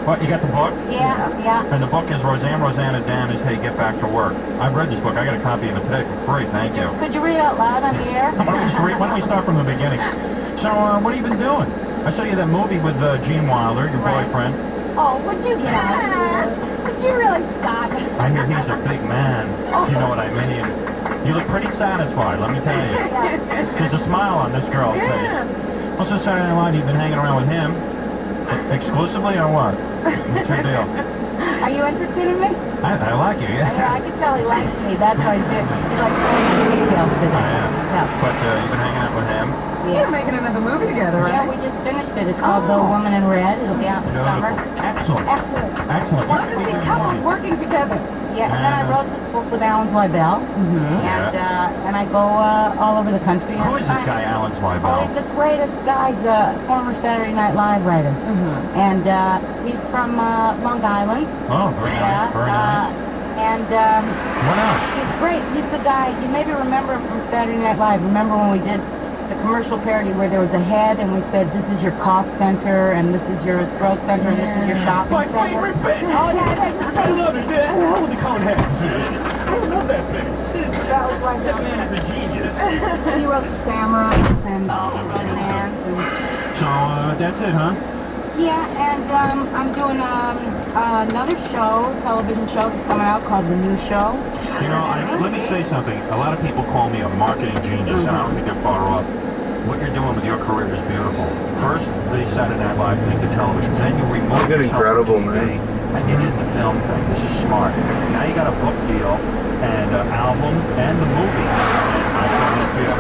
S1: What, you got the book?
S3: Yeah.
S1: And the book is Rosanna Dan is Hey, Get Back to Work. I've read this book. I got a copy of it today for free. Thank you.
S3: Could you read it out loud on the air?
S1: Why don't we start from the beginning? So, what have you been doing? I saw you that movie with Gene Wilder, your
S3: Right.
S1: boyfriend.
S3: Oh, would you get out of here? Would you really stop it?
S1: I hear he's a big man, if you know what I mean. You look pretty satisfied, let me tell you. There's a smile on this girl's face. What's this Saturday Night? You've been hanging around with him? Exclusively or what? What's your deal?
S3: Are you interested in me?
S1: I like you,
S3: Yeah,
S1: yeah.
S3: I can tell he likes me. That's why he's doing. He's like pulling my details today.
S1: I
S3: I
S1: am.
S3: can tell.
S1: But you've been hanging out with him?
S8: You're
S3: Yeah.
S8: making another movie together, right?
S3: Yeah, we just finished it. It's called The Woman in Red. It'll be out in the summer.
S1: Excellent.
S3: Excellent.
S1: Excellent.
S8: Love to see couples working together.
S3: Yeah, and then I wrote this book with Alan Zweibel, and I go all over the country.
S1: Who is this
S3: and
S1: guy, Alan
S3: Oh,
S1: Zweibel?
S3: he's the greatest guy. He's a former Saturday Night Live writer, and he's from Long Island.
S1: Oh, very nice, very nice.
S3: And
S1: What else?
S3: he's great. He's the guy. You maybe remember him from Saturday Night Live. Remember when we did the commercial parody where there was a head and we said, this is your cough center and this is your throat center and this is your shopping
S1: My
S3: center.
S1: favorite bit! I love it! Hell with the cone heads! I love that bit!
S3: That was like
S1: That man is a genius!
S3: He wrote the samurais and So
S1: that's it, huh?
S3: Yeah, and I'm doing another show, television show that's coming out called The New Show.
S1: You know, let me say something. A lot of people call me a marketing genius, and I don't think they're far off. What you're doing with your career is beautiful. First, the Saturday Night Live thing, the television. Then you removed yourself
S5: incredible,
S1: from TV,
S5: man.
S1: and you did the film thing. This is smart. Now you got a book deal, and an album, and the movie. And I saw this video.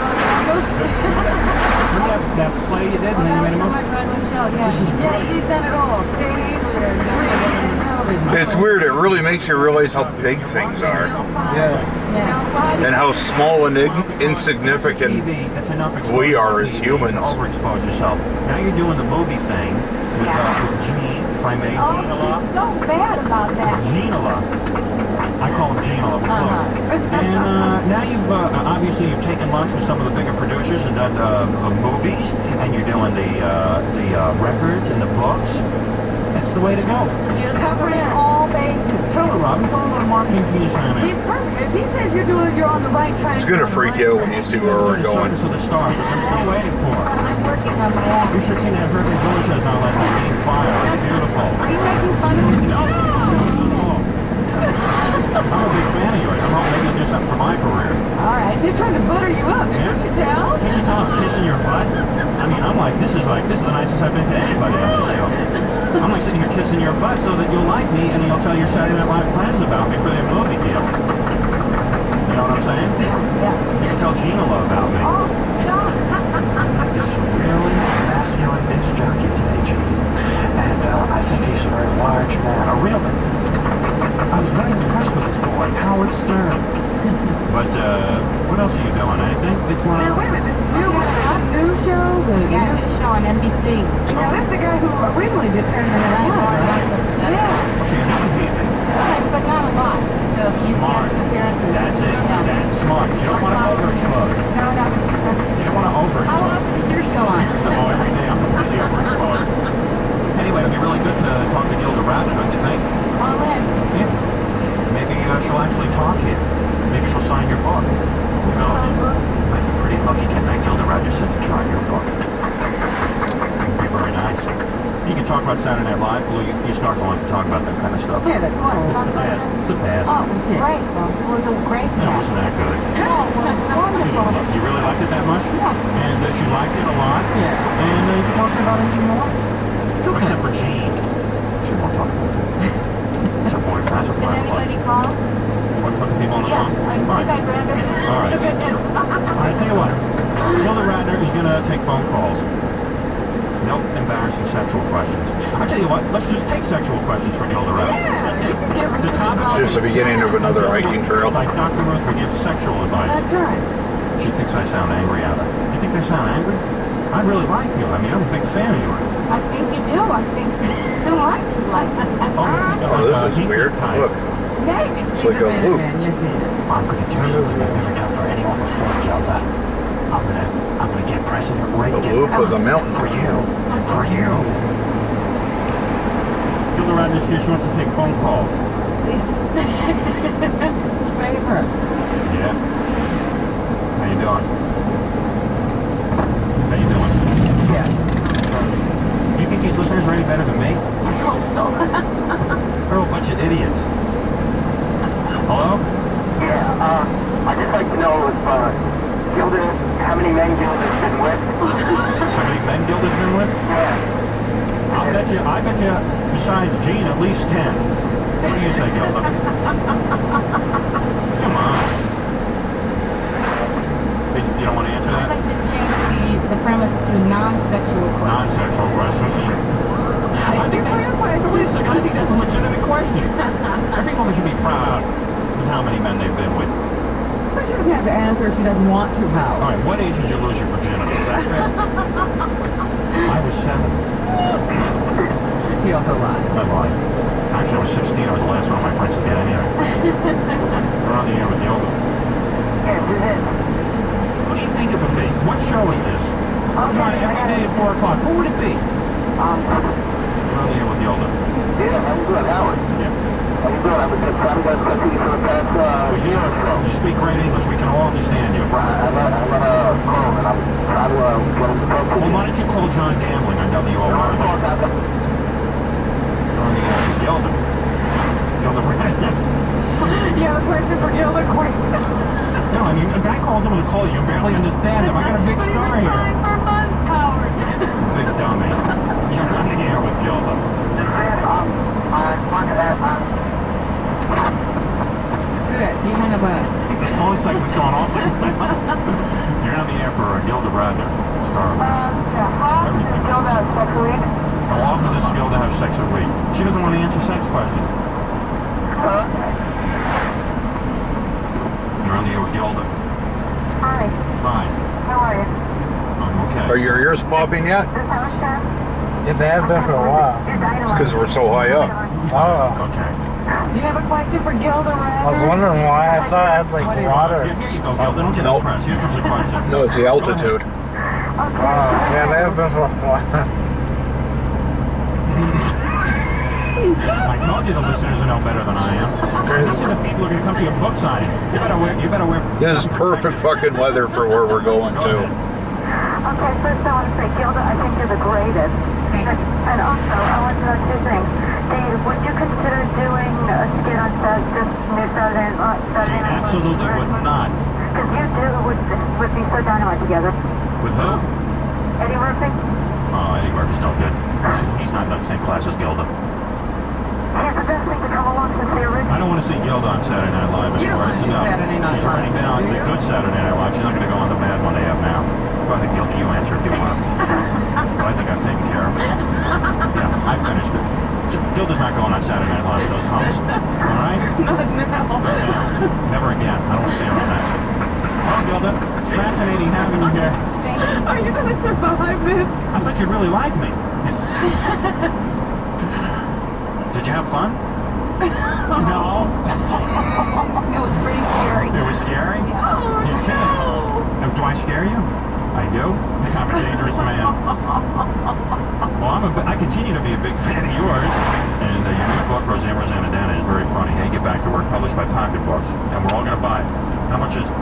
S1: Remember that play you did, and then you made a movie?
S8: Yeah, she's done it all. Stage, screen, and television.
S5: It's weird. It really makes you realize how big things are.
S8: Yes.
S5: And how small and insignificant we are as humans.
S1: Overexpose yourself. Now you're doing the movie thing with Gene, if I may.
S3: Oh, he's so bad about that.
S1: Ginola. I call him Ginola. We're close. And now you've obviously you've taken lunch with some of the bigger producers and done movies, and you're doing the records and the books. That's the way to go.
S8: You're covering all bases.
S1: Tell her, Robin. Call him a marketing genius.
S8: He's perfect. If he says you're on the right track.
S5: It's gonna freak you out when you see where we're going.
S1: Service of the stars, which I'm still waiting for.
S3: I'm working on my own.
S1: You should see that birthday delicious on last night. Eating fire. It's beautiful.
S3: Are you making fun of me?
S1: No. I'm a big fan of yours. I'm hoping maybe you'll do something for my career.
S8: All right. He's trying to butter you up. Can't you tell?
S1: Can't you tell I'm kissing your butt? I mean, I'm like, this is the nicest I've been to anybody on this show. I'm like sitting here kissing your butt so that you'll like me and you'll tell your Saturday Night Live friends about me for their movie deals. You know what I'm saying?
S3: Yeah.
S1: You can tell Ginola about me.
S3: Oh, God.
S1: This really masculine disc jockey today, Gene. And I think he's a very large man, a real man. I was very impressed with this boy, Howard Stern. But what else are you doing? Anything?
S8: Now wait a minute, this new show?
S3: Yeah, new show on NBC.
S8: Now that's the guy who originally did Saturday Night Live, right? Yeah.
S1: She's on TV.
S3: Right, but not a lot. Still,
S1: Smart.
S3: guest appearances.
S1: That's it.
S3: Yeah.
S1: That's smart. You don't want to overexplode.
S3: No, no.
S1: You don't want to
S8: How
S1: overexplode.
S8: often is your show on?
S1: Oh, every day I'm completely overexposed. Anyway, it'd be really good to talk to Gilda Radner, don't you think?
S3: All in.
S1: Yeah. Maybe she'll actually talk to you. Maybe she'll sign your book. Who knows?
S8: Sign books?
S1: Might be pretty lucky getting that Gilda Radner signature on your book. Be very nice. You can talk about Saturday Night Live. Well, you start wanting to talk about that kind of stuff.
S8: Yeah, that's
S3: What?
S8: cool.
S3: Talk
S1: It's a
S3: about
S1: pass.
S3: it?
S1: It's a pass.
S3: Oh, it was great. Well, it was a great
S1: It
S3: cast.
S1: wasn't that good.
S3: No, it was wonderful.
S1: You really liked it that much?
S3: Yeah.
S1: And she liked it a lot?
S8: Yeah.
S1: And you can talk about anything more? Except for Jean. She won't talk about it. It's her boyfriend. That's her
S3: Did
S1: private
S3: anybody
S1: life.
S3: call?
S1: Want to put the people on the
S3: Yeah,
S1: phone?
S3: I
S1: All right.
S3: think I grabbed it.
S1: All right. All right, tell you what. Gilda Radner is going to take phone calls. No embarrassing sexual questions. I'll tell you what, let's just take sexual questions for Gilda Radner.
S8: Yeah,
S1: That's
S8: you
S1: it.
S8: can give her
S1: The
S8: some
S1: topic
S8: advice.
S5: Just the beginning of another hiking trail.
S1: Like Dr. Ruth would give sexual advice.
S8: That's right.
S1: She thinks I sound angry at her. You think I sound angry? I really like you. I mean, I'm a big fan of yours.
S3: I think you do. I think too much. Like,
S5: Oh, this is weird. Look,
S3: yes.
S5: it's
S8: He's
S5: like
S8: a
S5: a loop.
S8: man. Yes, he is.
S1: I'm gonna do something I've never done for anyone before, Gilda. I'm gonna get President Reagan.
S5: The loop of the mountain.
S1: For you. For you. Gilda Radner's here. She wants to take phone calls.
S8: Please. Save her.
S1: Yeah. How you doing? How you doing?
S8: Yeah.
S1: You think these listeners are any better than me?
S3: I hope so.
S1: They're a bunch of idiots. Hello?
S2: Yeah, I'd just like to know if Gilda, how many men Gilda's been with?
S1: How many men Gilda's been with?
S2: Yeah.
S1: I bet you, besides Gene, at least 10. What do you say, Gilda? Come on. You don't want to answer
S3: I'd
S1: that?
S3: like to change the premise to non-sexual questions.
S1: Non-sexual questions.
S8: Thank you for your question.
S1: Wait a second, I think that's a legitimate question. I think women should be proud of how many men they've been with.
S8: But she doesn't have to answer if she doesn't want to,
S1: All
S8: Howard.
S1: right, what age did you lose your virginity? Is that fair? I was 7.
S8: He also lies.
S1: I lied. Actually, I was 16. I was the last one of my friends to get in here. We're on the air with Gilda.
S2: Yeah, who's it?
S1: Who do you think it would be? What show is this? Comes on every day at 4 o'clock. Who would it be? You're on the air with Gilda.
S2: Yeah, I'm good, Howard.
S1: Yeah.
S2: I'm good. I've been trying to get in touch with you for the past year or so.
S1: You speak great English. We can all understand you.
S2: I'm on a phone and I'm trying to get in touch with
S1: Well,
S2: you.
S1: why don't you call John Gambling on WOR? You're on the air with Gilda. Gilda,
S8: You have a question for Gilda? Quick.
S1: no, I mean, a guy calls in with a call, you barely understand him. I got a big story here.
S8: Trying for months, Howard.
S1: Big dummy. You're on the air with Gilda.
S8: Good. He hung up on it.
S1: The phone segment's going off like You're on the air for Gilda Radner, star of everything. How often does Gilda have sex a week? She doesn't want to answer sex questions. You're on the air with Gilda.
S11: Hi.
S1: Hi.
S11: How are you?
S1: I'm okay.
S5: Are your ears popping yet?
S6: Yeah, they have been for a while.
S5: It's because we're so high up.
S6: Oh.
S1: Okay.
S8: Do you have a question for Gilda Radner?
S6: I was wondering why. I thought I had like
S8: What is it?
S6: water.
S1: Here you go, Gilda. Don't get
S5: Nope.
S1: depressed. Here comes a question.
S5: No, it's the altitude.
S6: Yeah, they have been for a while.
S1: I told you the listeners know better than I am.
S6: It's crazy.
S1: These are the people who are going to come to your book signing. You better wear.
S5: This is perfect fucking weather for where we're going
S1: Go
S5: to.
S1: ahead.
S11: Okay, first I want to say, Gilda, I think you're the greatest. And also, I want to know two things. Would you consider doing a skit on this new Saturday Night?
S1: She absolutely would not.
S11: Because you two would be so dynamite together.
S1: With who?
S11: Eddie Murphy?
S1: Oh, Eddie Murphy's no good. He's not in the same class as Gilda.
S11: He's the best thing to come along since the original.
S1: I don't want to see Gilda on Saturday Night Live
S8: You don't
S1: anymore.
S8: want to see Saturday Night
S1: She's already been on
S8: Live, do
S1: the
S8: you?
S1: good Saturday Night Live. She's not going to go on the bad one they have now. Go ahead, Gilda. You answer if you want. But I think I've taken care of it. Yeah, I finished it. Gilda's not going on Saturday Night Live with those humps. All right?
S8: Not now.
S1: Never again. I don't want to see her on that. Well, Gilda, it's fascinating having you here.
S8: Are you going to survive this?
S1: I thought you'd really like me. Did you have fun? No.
S3: It was pretty scary.
S1: It was scary?
S8: Oh,
S1: You kidding? Now, do I scare you? I do? I'm a dangerous man. Well, I continue to be a big fan of yours. And your new book, Rosanna Dana, is very funny. Hey, get back to work, published by Pocket Books. And we're all going to buy it. How much is it?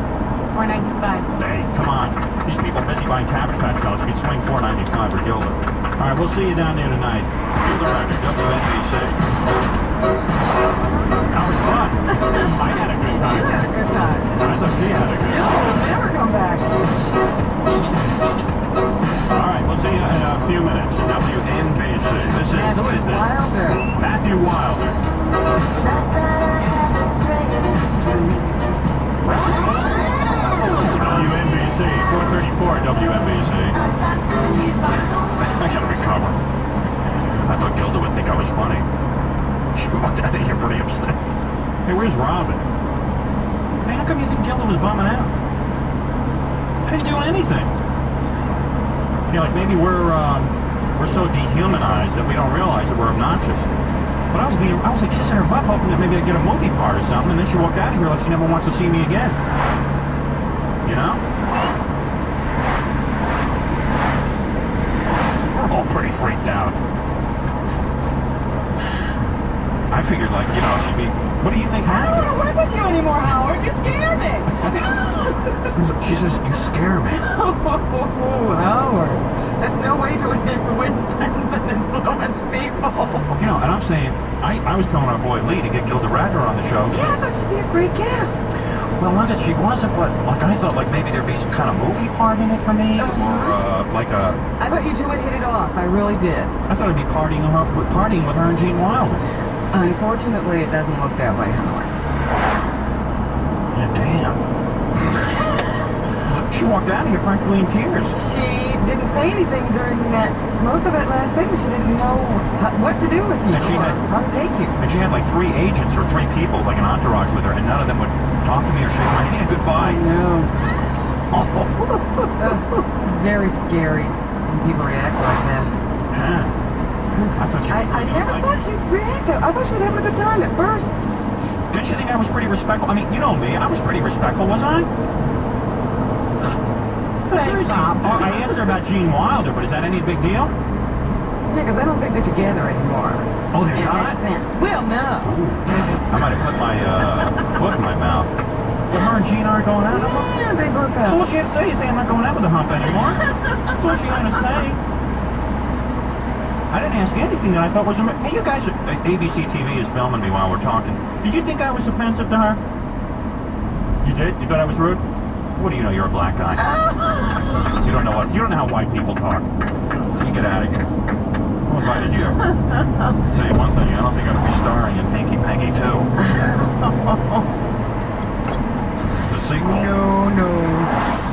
S3: $4.95.
S1: Hey, come on. These people busy buying Cabbage Patch dolls. You can swing $4.95 for Gilda. All right, we'll see you down there tonight. Gilda Radner, WNBC. That was fun. I had a good time.
S8: You had a good time.
S1: I thought she had a good time.
S8: You'll never come back.
S1: All right, we'll see you in a few minutes. WNBC. This is, who is this?
S8: Wilder.
S1: Matthew Wilder. WNBC, 434 WNBC. I gotta recover. I thought Gilda would think I was funny. She walked out of here pretty upset. Hey, where's Robin? Hey, how come you think Gilda was bumming out? I didn't do anything. You know, like maybe we're so dehumanized that we don't realize that we're obnoxious. But I was like kissing her butt, hoping that maybe I'd get a movie part or something, and then she walked out of here like she never wants to see me again. You know? We're all pretty freaked out. I figured, like, you know, she'd be... What do you think
S8: I don't
S1: happened?
S8: want to work with you anymore, Howard. You scare me.
S1: She says, you scare me.
S8: Oh, Howard. That's no way to win friends and influence people.
S1: You know, and I'm saying, I was telling our boy Lee to get Gilda Radner on the show.
S8: Yeah, I thought she'd be a great guest.
S1: Well, not that she wasn't, but, like, I thought, like, maybe there'd be some kind of movie part in it for me, or, like a...
S8: I thought you two would hit it off. I really did.
S1: I thought I'd be partying with her and Gene Wilder.
S8: Unfortunately, it doesn't look that way, Howard.
S1: Yeah, damn. She walked out of here practically in tears.
S8: She didn't say anything during most of that last segment. She didn't know what to do with you or how to take you.
S1: And she had like 3 agents or 3 people, like an entourage with her, and none of them would talk to me or shake my hand goodbye.
S8: I know. It's very scary when people react like that.
S1: Yeah. I thought she was
S8: I never thought she'd react that. I thought she was having a good time at first.
S1: Didn't you think I was pretty respectful? I mean, you know me. I was pretty respectful, wasn't I? seriously. I asked her about Gene Wilder, but is that any big deal?
S8: Yeah, because I don't think they're together anymore.
S1: Oh, they're
S8: in
S1: not?
S8: that sense. Well, no.
S1: Ooh. I might have put my foot in my mouth. But her and Gene aren't going out.
S8: Yeah, they broke up.
S1: So all she had to say is, hey, I'm not going out with the hump anymore. That's all she had to say. I didn't ask anything that I thought was... Hey, you guys, ABC TV is filming me while we're talking. Did you think I was offensive to her? You did? You thought I was rude? What do you know? You're a black guy. You don't know what... You don't know how white people talk. So you get out of here. Who invited you? I'll tell you one thing. I don't think I'm going to be starring in Hanky Panky 2. The sequel.
S8: No.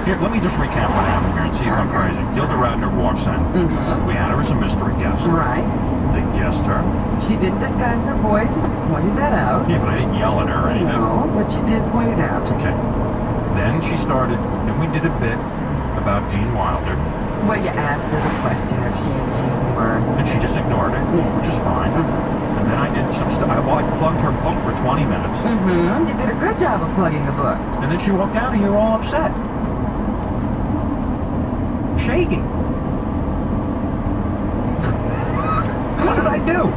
S1: Here, let me just recap what happened here and see if I'm crazy. Gilda Radner walks in. We had her as a mystery guest.
S8: Right.
S1: They guessed her.
S8: She did disguise her voice and pointed that out.
S1: Yeah, but I didn't yell at her or anything.
S8: No, but you did point it out.
S1: Okay. Then she started, and we did a bit about Gene Wilder.
S8: Well, you asked her the question if she and Gene were...
S1: And she just ignored it, which is fine. And then I did some stuff. I plugged her book for 20 minutes.
S8: You did a good job of plugging the book.
S1: And then she walked out of here all upset. Shaking. What did I do?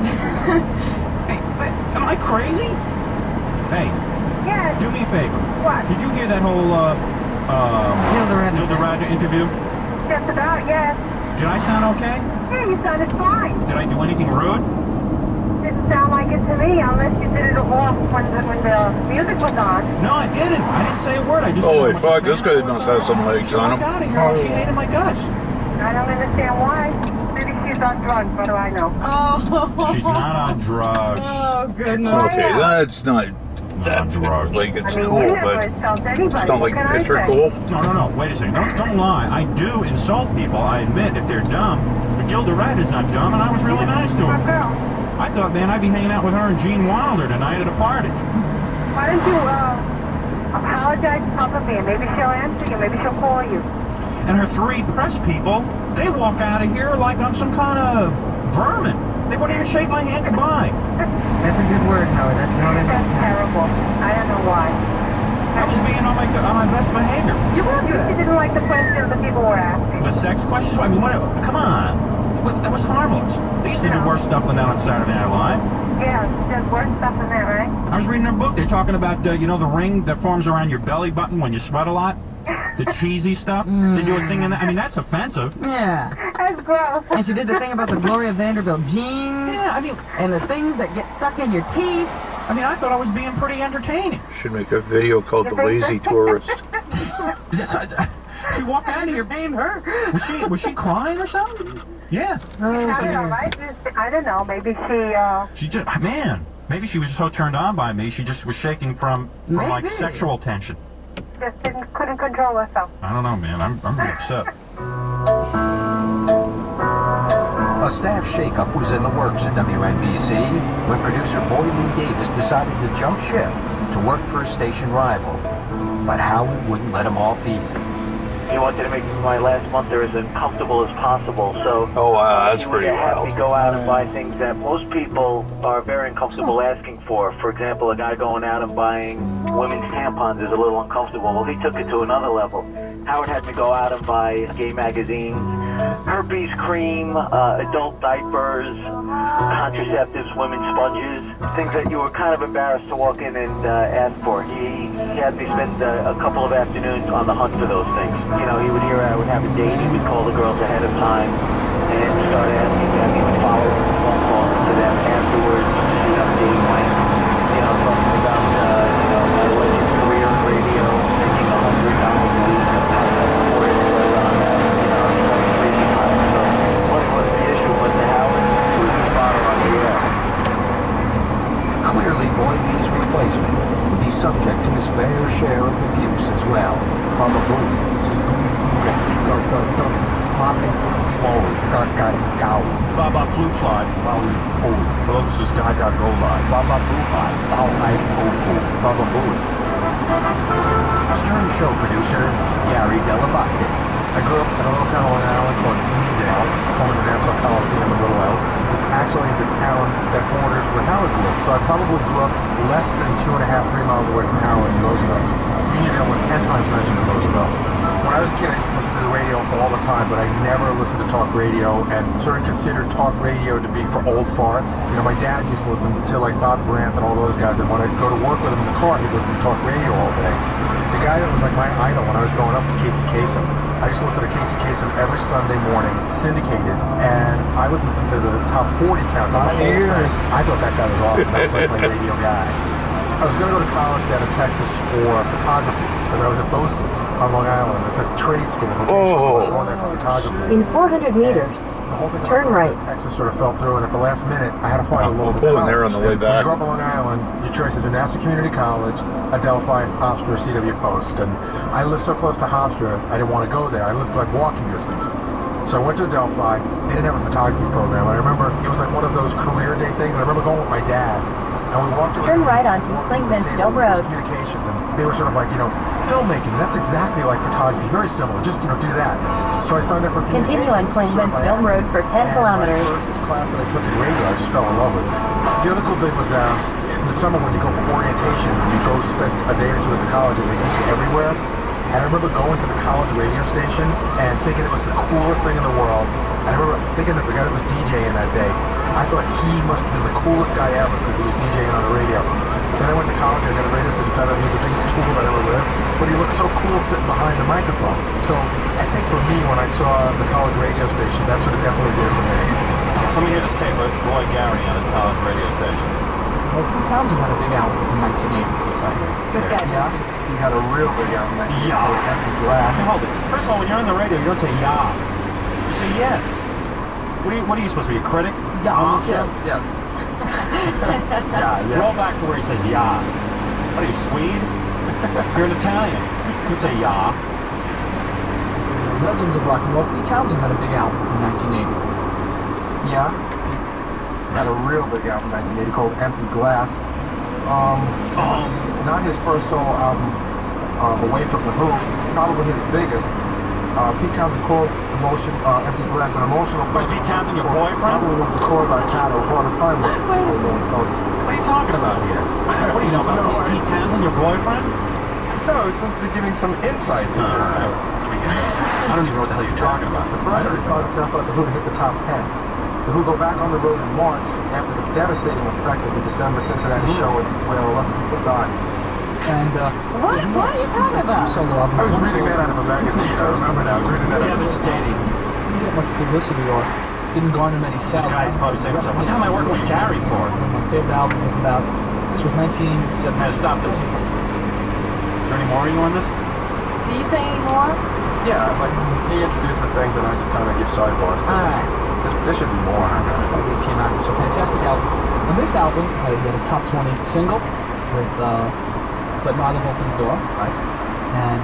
S1: Hey, am I crazy? Hey.
S11: Yes.
S1: Do me a favor.
S11: What?
S1: Did you hear that whole, Gilda Radner interview?
S11: Just about, yes.
S1: Did I sound okay?
S11: Yeah, you sounded fine.
S1: Did I do anything rude?
S11: Didn't sound like it to me, unless you did it off when the music was on.
S1: No, I didn't. I didn't say a word. I just...
S5: Holy fuck, this guy must have some legs on him.
S1: She walked out of here. She hated my guts.
S11: I don't understand why. Maybe she's on drugs, what do I know?
S8: Oh.
S1: She's not on drugs.
S8: Oh, goodness.
S5: Okay, that's not...
S1: Not drugs.
S5: Like, it's
S11: I mean,
S5: cool,
S11: you
S5: but...
S11: never insult anybody.
S5: It's not like
S11: What can I
S5: picture
S11: say?
S5: cool.
S1: No. Wait a second. Don't lie. I do insult people. I admit if they're dumb. But Gilda Radner's not dumb, and I was really nice to
S11: Good
S1: her.
S11: girl.
S1: I thought, man, I'd be hanging out with her and Gene Wilder tonight at a party.
S11: Why don't you apologize publicly, and maybe she'll answer you, maybe she'll call you.
S1: And her 3 press people, they walk out of here like I'm some kind of vermin. They wouldn't even shake my hand goodbye.
S8: That's a good word, Howard. That's not it.
S11: That's terrible. I don't know why.
S1: I was being on my best behavior.
S8: You were
S11: You
S8: good.
S11: didn't like the questions the people were asking.
S1: The sex questions? I mean, what? Come on. That was harmless. They used to do worse stuff than that on Saturday Night Live.
S11: Yeah, there's worse stuff in there, right?
S1: I was reading their book. They're talking about, you know, the ring that forms around your belly button when you sweat a lot? The cheesy stuff? They do a thing in that. I mean, that's offensive.
S8: Yeah.
S11: That's gross.
S8: And she did the thing about the Gloria Vanderbilt jeans.
S1: Yeah, I mean...
S8: And the things that get stuck in your teeth.
S1: I mean, I thought I was being pretty entertaining.
S5: Should make a video called The Lazy Tourist.
S1: She walked out of here.
S8: Her.
S1: Was she crying or something? Yeah.
S11: I don't know, right? I don't know. Maybe
S1: She just, man, maybe she was so turned on by me, she just was shaking from like sexual tension.
S11: just couldn't control herself.
S1: I don't know, man. I'm really upset.
S4: A staff shakeup was in the works at WNBC when producer Boyd Lee Davis decided to jump ship to work for a station rival. But Howard wouldn't let him off easy.
S2: He wanted to make my last month there as uncomfortable as possible, so
S5: that's
S2: he
S5: pretty
S2: would have
S5: wild.
S2: me go out and buy things that most people are very uncomfortable asking for. For example, a guy going out and buying women's tampons is a little uncomfortable. Well, he took it to another level. Howard had me go out and buy gay magazines, herpes cream, adult diapers, contraceptives, women's sponges, things that you were kind of embarrassed to walk in and ask for. He had me spend a couple of afternoons on the hunt for those things. You know, he would hear I would have a date, he would call the girls ahead of time and start asking them. He would follow up with phone calls to them afterwards to see how the date went. You know, talking about, you know, my alleged career in radio, making $100 a week, and how that reported was on that, you know, crazy time. So money wasn't the issue, but the Howard was his father on the air.
S4: Clearly, Boyd Lee's replacement would be subject to his fair share of abuse as well. Baba Booey.
S1: Baba flu fly. Hello, this is Gaga Go Live. Baba Booey.
S4: Baba Booey. Stern show producer Gary Dell'Abate.
S9: I grew up in a little town on Island called Uniondale, home of the Nassau Coliseum and Little Elks. It's actually the town that borders where Howard lived, so I probably grew up less than 2.5, 3 miles away from Howard and Roosevelt. Uniondale was 10 times nicer than Roosevelt. When I I was a kid, I used to listen to the radio all the time, but I never listened to talk radio and sort of considered talk radio to be for old farts. You know, my dad used to listen to like Bob Grant and all those guys, and when I'd go to work with him in the car, he'd listen to talk radio all day. The guy that was like my idol when I was growing up was Casey Kasem. I used to listen to Casey Kasem every Sunday morning, syndicated, and I would listen to the top 40 countdown. I thought that guy was awesome. That was like my radio guy. I was going to go to college down in Texas for photography because I was at BOCES on Long Island. It's a trade school. I was going there for photography.
S7: In 400 meters, turn right.
S9: Texas sort of fell through, and at the last minute, I had to find a little bit
S5: pulling there on the way back.
S9: When you grew up on Long Island, your choices are Nassau Community College, Adelphi, Hofstra, or CW Post. And I lived so close to Hofstra, I didn't want to go there. I lived like walking distance. So I went to Adelphi. They didn't have a photography program. I remember it was like one of those career day things. And I remember going with my dad. And we walked around.
S7: Turn right onto Clingmanstill Road.
S9: Communications, and they were sort of like, you know, filmmaking. That's exactly like photography. Very similar. Just, you know, do that. So I signed up for
S7: Continue on Clingmanstill Road for 10 kilometers.
S9: The first class that I took in radio, I just fell in love with it. The other cool thing was in the summer when you go for orientation, you go spend a day or two at the college, and they take you everywhere. And I remember going to the college radio station and thinking it was the coolest thing in the world. And I remember thinking that the guy that was DJing that day, I thought he must have been the coolest guy ever because he was DJing on the radio. Then I went to college, I got a radio station, found out he was the biggest tool that ever lived. But he looked so cool sitting behind the microphone. So I think for me, when I saw the college radio station, that's what it definitely did for me.
S1: Let me hear this tape with Roy Gary on his college radio station.
S6: Well, Pete Townsend had a big album in 1980.
S3: This guy.
S6: Yeah, he had a real big album.
S1: Yeah.
S6: Empty Glass.
S1: Hold it. First of all, when you're on the radio, you don't say yeah. You say yes. What are you supposed to be, a critic?
S6: Yeah. Yes.
S1: Yeah. Roll back to where he says yeah. What are you, Swede? You're an Italian. You'd say yeah.
S6: Legends of Rock and Roll. Pete Townsend had a big album in 1980. Yeah. Had a real big album in 1980 called Empty Glass. Not his first solo album away from the Who, probably his biggest. Pete Townsend called Empty Glass an emotional.
S1: Was Pete Townsend your boyfriend?
S6: Probably was recorded by Chad a harder time with.
S1: What are you talking about here? What do you know about Pete Townsend, your boyfriend?
S6: No, he's supposed to be giving some insight.
S1: Alright, let me get this. I don't even know what the hell you're talking about.
S6: The Brothers that's like the Who to hit the top 10. The Who go back on the road in March after the devastating effect of the December Cincinnati show where 11 people died. And
S3: What are you talking about?
S6: I was reading that out of a magazine. I remember that. I was reading that.
S1: Devastating.
S6: Didn't get much publicity or didn't garner many sales.
S1: This guy's probably saying something. What the hell am I working with Gary for?
S6: My favorite album was about. This was 1970.
S1: Now stop this. Is there any more of you on this?
S3: Do you say any more?
S6: Yeah, like he introduces things and I just kind of give sidebars.
S3: Alright.
S6: This should be more. It came out. It's a fantastic album. On this album, I did a top 20 single with But No, I Live Open the Door, right? And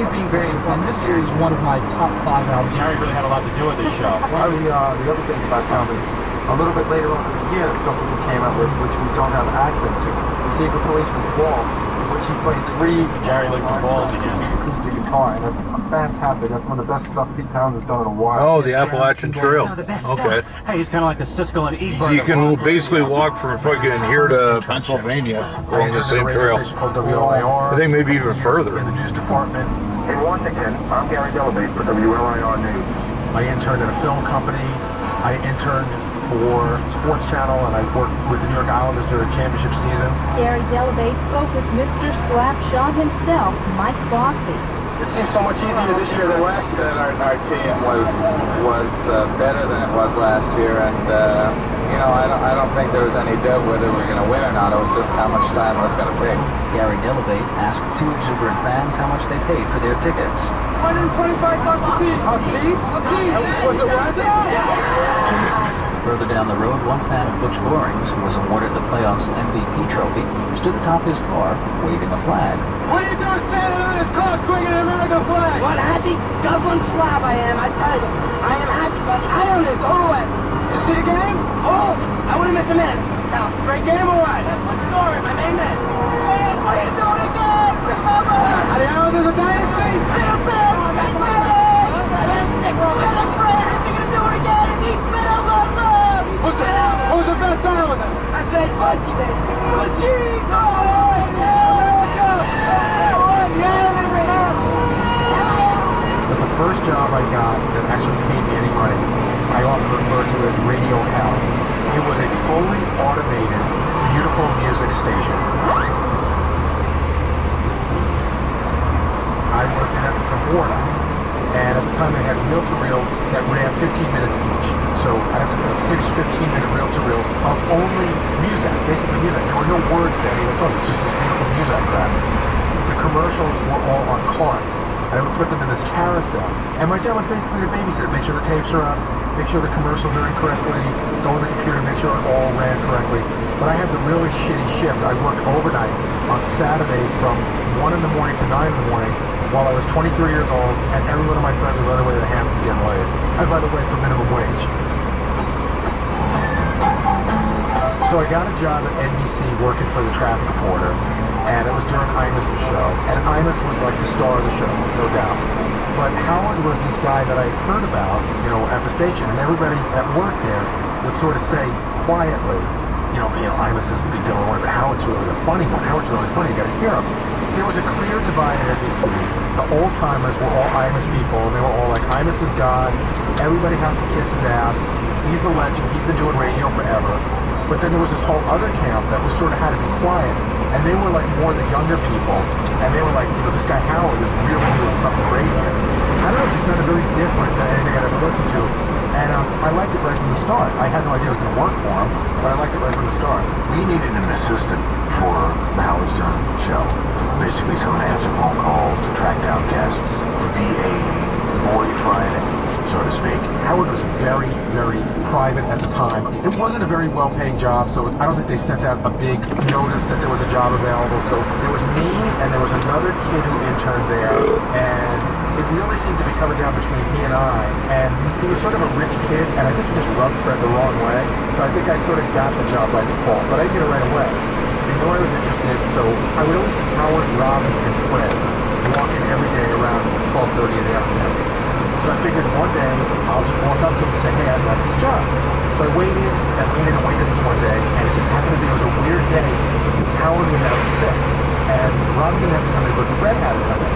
S6: you're being very important. This series is one of my top 5 albums.
S1: Gary really had a lot to do with this show.
S6: Well, the other thing about Townsend, a little bit later on in the year, something we came out with which we don't have access to. The Secret Policeman's Ball, in which he played 3
S1: Gary licked the balls again.
S6: acoustic guitar, and that's fantastic. That's one of the best stuff Pete Townsend's done in a while.
S5: Oh, the Appalachian Trail. Okay.
S1: Hey, he's kind of like the Siskel and Ebert.
S5: So you can basically walk from fucking here to Pennsylvania along the same trail. I think maybe even further.
S9: In the news department.
S10: In Washington, I'm Gary Delabate for WLIR News.
S9: I interned at a film company. I interned for Sports Channel, and I worked with the New York Islanders during the championship season.
S12: Gary Delabate spoke with Mr. Slapshot himself, Mike Bossy.
S13: It seems so much easier this year than last year. Our team was better than it was last year, and you know, I don't think there was any doubt whether we were going to win or not. It was just how much time it was going to take.
S14: Gary Delabate asked 2 exuberant fans how much they paid for their tickets.
S8: $125 a piece. A piece? A piece. Was it worth it?
S14: Further down the road, one fan of Butch Goring's, who was awarded the playoffs MVP trophy, stood atop his car, waving a flag.
S8: What are you doing standing on his car swinging an American flag?
S15: What a happy guzzling slob I am, I tell you. I am happy, buddy. I am this all the way.
S8: Did you see the game?
S15: Oh, I wouldn't miss a minute. Now,
S8: great game or what?
S15: Butch Goring, my main man.
S8: Hey, what are you doing again? Remember? Are the Islanders a dynasty?
S15: I don't say it. Back my leg. I got a stick roll. I'm afraid they're going to do it again, and he's been a lot of
S8: Who's the best Islander?
S15: I said Butchie, baby. Butchie!
S8: Oh, yeah! Yeah!
S9: first job I got that actually paid me any money, I often refer to as Radio Hell. It was a fully automated, beautiful music station. I was, in essence, a board op. And at the time they had reel-to-reels that ran 15 minutes each. So I had to put up 6 15-minute reel-to-reels of only music, basically music. There were no words to any of the songs, it's just this beautiful music crap. The commercials were all on cards. I would put them in this carousel. And my job was basically to babysit, make sure the tapes are up, make sure the commercials are in correctly, go in the computer, make sure it all ran correctly. But I had the really shitty shift. I worked overnights on Saturday from 1 in the morning to 9 in the morning while I was 23 years old, and every one of my friends would run away to the Hamptons getting laid. And by the way, for minimum wage. So I got a job at NBC working for the traffic reporter, and it was during Imus's show. And Imus was like the star of the show, no doubt. But Howard was this guy that I heard about, you know, at the station, and everybody at work there would sort of say quietly, you know, Imus is the big deal or whatever. Howard's really the funny one. Howard's really funny. You got to hear him. There was a clear divide at NBC. The old-timers were all Imus people, and they were all like, Imus is God. Everybody has to kiss his ass. He's the legend. He's been doing radio forever. But then there was this whole other camp that was sort of had to be quiet, and they were like more the younger people, and they were like, you know, this guy Howard is really doing something great here. I don't know, it just sounded really different than anything I'd ever listened to. And I liked it right from the start. I had no idea it was going to work for him, but I liked it right from the start.
S16: We needed an assistant for the Howard Stern show. Basically someone to answer phone calls, to track down guests, to be a boy Friday, so to speak.
S9: Howard was very, very private at the time. It wasn't a very well-paying job, so I don't think they sent out a big notice that there was a job available. So there was me, and there was another kid who interned there, and it really seemed to be coming down between me and I. And he was sort of a rich kid, and I think he just rubbed Fred the wrong way. So I think I sort of got the job by default, but I didn't get it right away. They knew I was interested, so I would always see Howard, Robin, and Fred walking every day around 12:30 in the afternoon. So I figured one day I'll just walk up to him and say, hey, I'd like this job. So I waited this one day, and it just happened to be, it was a weird day. Howard was out sick, and Robin didn't have to come in, but Fred had to come in.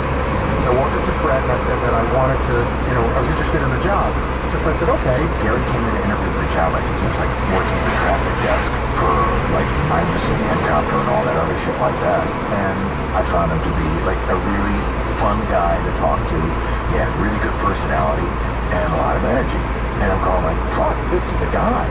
S9: So I walked up to Fred and I said that I wanted to, you know, I was interested in the job. So Fred said, okay.
S16: Gary came in to interview for the job. I think he was like working the traffic desk for like Imus and Helicopter and all that other shit like that. And I found him to be like a really fun guy to talk to. He had really good personality and a lot of energy. And I'm going like, fuck, this is the guy.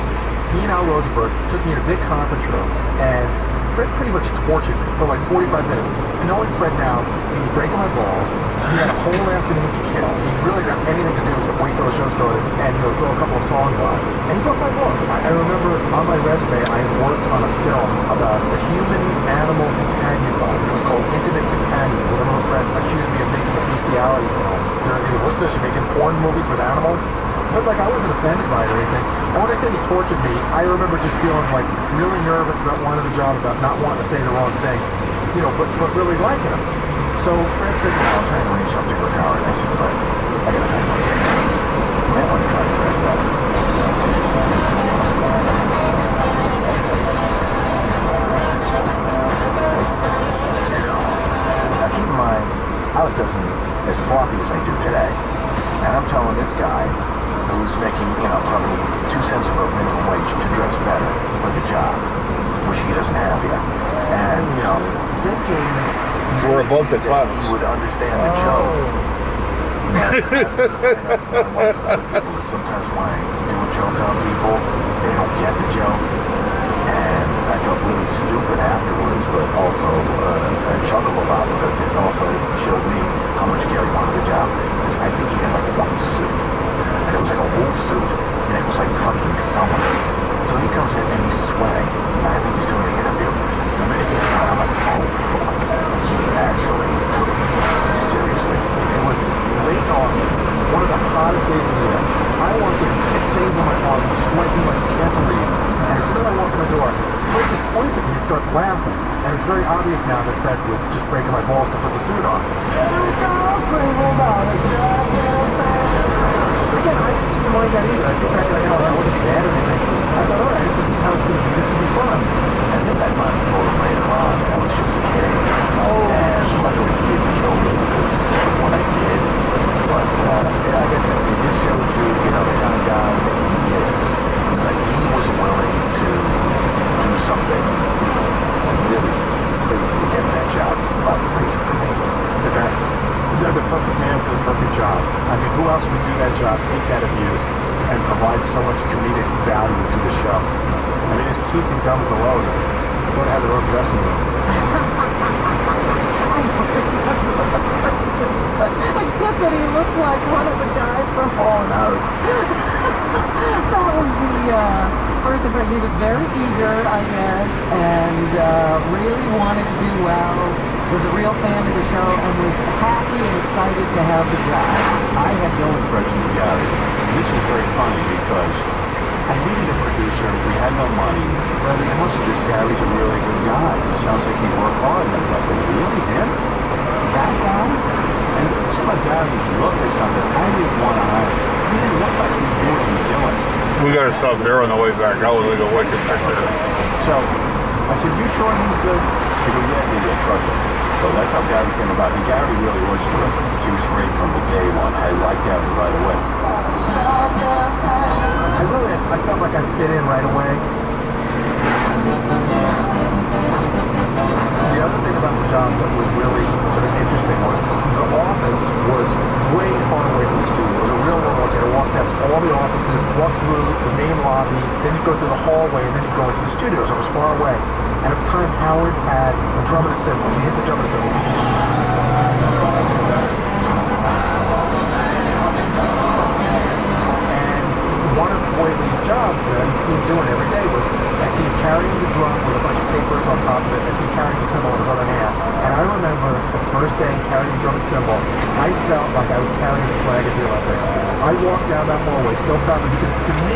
S9: He and Al Rosenberg took me in a big conference room, and Fred pretty much tortured me for like 45 minutes. Knowing Fred now, he was breaking my balls. He had a whole afternoon to kill. He really didn't have anything to do except wait till the show started and, you know, throw a couple of songs on. And he broke my balls. I remember on my resume, I had worked on a film about the human-animal companion bond. It was called Intimate Companions. And I remember Fred accused me of making a bestiality film. What's this, you're making porn movies with animals? But like, I wasn't offended by it or anything. And when I say he tortured me, I remember just feeling like really nervous about wanting the job, about not wanting to say the wrong thing, you know, but really liking him. So Fred said,
S16: I'll try and arrange something with Howard. I said, but I gotta tell you one thing. You might want to try to dress better. Now keep in mind, I was dressing as sloppy as I do today. And I'm telling this guy, who's making, you know, probably 2 cents above minimum wage to dress better for the job, which he doesn't have yet. And, you know, thinking
S5: we're above the clouds.
S16: He would understand the joke. Sometimes when I do a joke on people, they don't get the joke. And I felt really stupid afterwards, but also I chuckled a lot because it also showed me how much Gary wanted the job. Because I think he had like one suit. And it was like a wool suit, and it was like fucking summer. So he comes in and he's sweating, and I think he's doing the interview. The minute he came out, I'm like, oh fuck. He actually took it seriously.
S9: It was late August, one of the hottest days of the year. I walk in, it stains on my arm, sweating like you can't believe. And as soon as I walk in the door, Fred just points at me and starts laughing. And it's very obvious now that Fred was just breaking my balls to put the suit on. Again, I didn't mind that either. I think I wasn't bad or anything. I thought, all right, this is how it's going to be. This could be fun.
S16: I think I finally told him later on that I was just a kid. And luckily he didn't kill me because of what I did. But teeth and gums alone. Thought I had the wrong dressing room.
S8: Except that he looked like one of the guys from Hall & Oates. That was the first impression. He was very eager, I guess, and really wanted to do well. Was a real fan of the show and was happy and excited to have the job.
S16: I had no impression of Gary. This was very funny because I needed a producer. We had no money. But I also this Gary's a really good guy. It sounds like he worked hard. And I said, really, him? That guy? And it's about Gary's look or something. I didn't want to hire him. He didn't look like he knew what he was doing.
S5: We gotta stop there on the way back out. We go watch your picture.
S16: So I said, you sure he's good? He goes, yeah, trust him. So that's how Gary came about. And Gary really was terrific. He was great from the day one. I liked Gary right away. I felt like I fit in right away. The other thing about the job that was really sort of interesting was the office was way far away from the studio. It was a real long walk. You had to walk past all the offices, walk through the main lobby, then you go through the hallway, and then you go into the studios. It was far away. And at the time, Howard had a drum and a cymbal. He hit the drum and a cymbal. And one of Boy Lee's jobs that I'd see him doing every day was I'd see him carrying the drum with a bunch of papers on top of it, and see him carrying the cymbal in his other hand. And I remember the first day carrying the drum and cymbal, I felt like I was carrying the flag of the Olympics. I walked down that hallway so proudly because to me,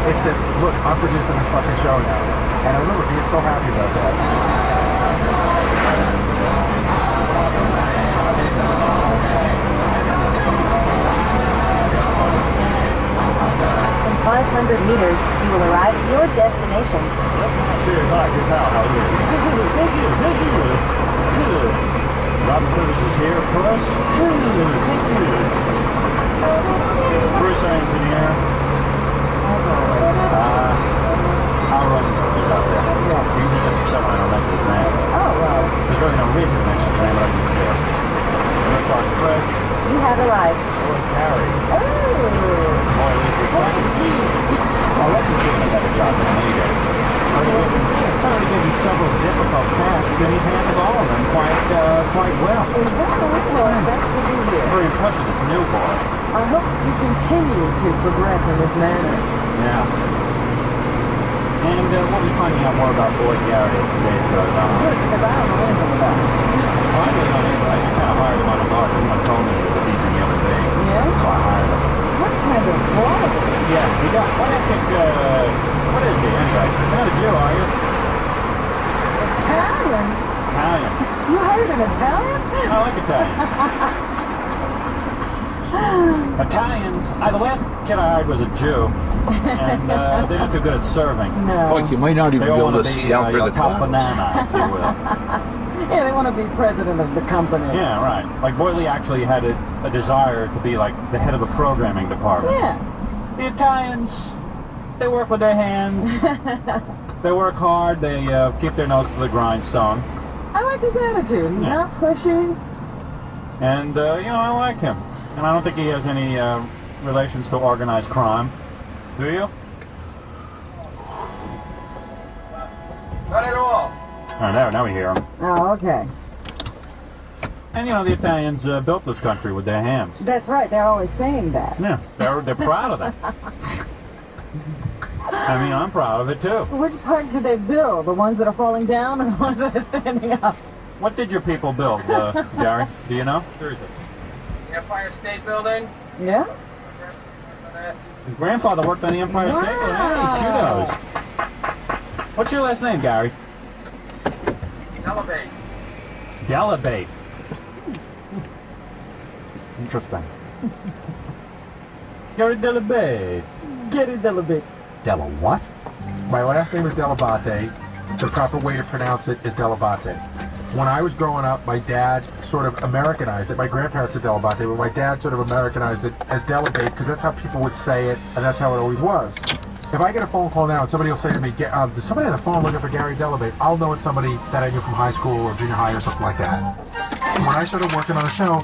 S16: it said, look, I'm producing this fucking show now. And I remember being so happy about that.
S7: In 500 meters, you will arrive at your destination.
S16: Sure, hi, good pal. How are you? Thank you. Good. Robin Curtis is here, of course. Thank you. Bruce, our engineer. As always. Our is out there. Yeah. You usually just someone I don't mention his name. Oh, well. There's really no reason to mention his name, but I just do. We're Clark Craig.
S7: You have arrived.
S16: Boy, Gary.
S7: Oh.
S16: Boy, at least the questions. I'll let this give him a better job than me did. I already gave him several difficult tasks, and he's handled all of them quite well.
S8: Is that all? Well, that's good to hear.
S16: I'm very impressed with this new boy.
S8: I hope you continue to progress in this manner.
S16: Yeah. And we'll be finding out more about Boy Gary as the days goes on.
S8: Good, because I don't know anything about it.
S16: Well, I really don't either. I just kind of hired him on a lark. Someone told me he was a decent human being.
S8: Yeah?
S16: So I hired him.
S8: That's kind of suave.
S16: Yeah, he got, what is he anyway? You're not a Jew, are you?
S8: Italian?
S16: Italian.
S8: You hired an Italian?
S16: I like Italians. Italians, the last kid I hired was a Jew. And they're not too good at serving.
S8: No.
S5: Like you might not even be able to see out through the
S16: top
S5: clouds.
S16: banana, if you will.
S8: Yeah, they want to be president of the company.
S16: Yeah, right. Like Boy Lee actually had a desire to be like the head of the programming department.
S8: Yeah.
S16: The Italians, they work with their hands. They work hard. They keep their nose to the grindstone.
S8: I like his attitude. He's not pushy.
S16: And, I like him. And I don't think he has any relations to organized crime. Do you?
S13: Cut it off.
S16: Oh, now we hear him.
S8: Oh, okay.
S16: And the Italians built this country with their hands.
S8: That's right. They're always saying that.
S16: Yeah, they're proud of that. I mean, I'm proud of it too.
S8: Which parts did they build? The ones that are falling down or the ones that are standing up?
S16: What did your people build, Gary? Do you know? Seriously.
S13: Empire State Building?
S8: Yeah.
S16: His grandfather worked on the Empire State Building. Hey, kudos. What's your last name, Gary?
S13: Elevate.
S16: Delabate. Interesting. Gary Delabate.
S8: Gary Delabate.
S4: Della what? My last name is Delabate. The proper way to pronounce it is Delabate. When I was growing up, my dad sort of Americanized it. My grandparents said Delabate, but my dad sort of Americanized it as Delabate because that's how people would say it, and that's how it always was. If I get a phone call now and somebody will say to me, there's somebody on the phone looking for Gary Delabate, I'll know it's somebody that I knew from high school or junior high or something like that. When I started working on the show,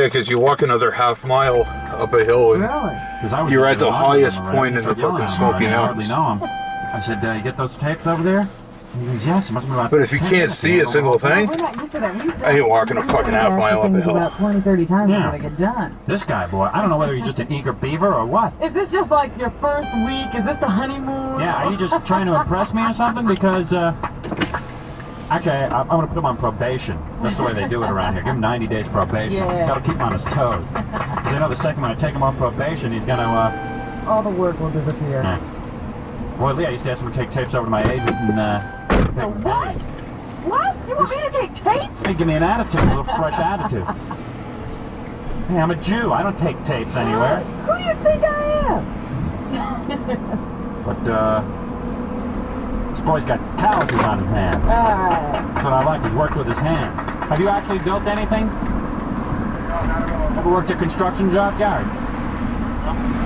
S5: Yeah, because you walk another half mile up a hill and you're at the highest point in the fucking Smoky Mountains.
S1: I said, you get those tapes over there? He goes, yes, it must be about.
S5: But if you can't see a single thing,
S8: We're not used to that. We used to
S5: I ain't walking a fucking half mile up a hill.
S8: About 20, 30 times we gotta get done.
S1: This guy, boy, I don't know whether he's just an eager beaver or what.
S8: Is this just like your first week? Is this the honeymoon?
S1: Yeah, are you just trying to impress me or something? Because, actually, I'm going to put him on probation. That's the way they do it around here. Give him 90 days probation.
S8: Yeah.
S1: Got to keep him on his toes. Because I know the second when I take him off probation, he's going to,
S8: all the work will disappear.
S1: Yeah. Boy, Lee, I used to ask him to take tapes over to my agent and,
S8: what? What? You want me to take tapes?
S1: Hey, give me an attitude, a little fresh attitude. Hey, I'm a Jew. I don't take tapes anywhere.
S8: Who do you think I am?
S1: But, this boy's got calluses on his hands. That's what I like. He's worked with his hand. Have you actually built anything?
S2: No, not at all.
S1: Ever worked a construction job, Gary?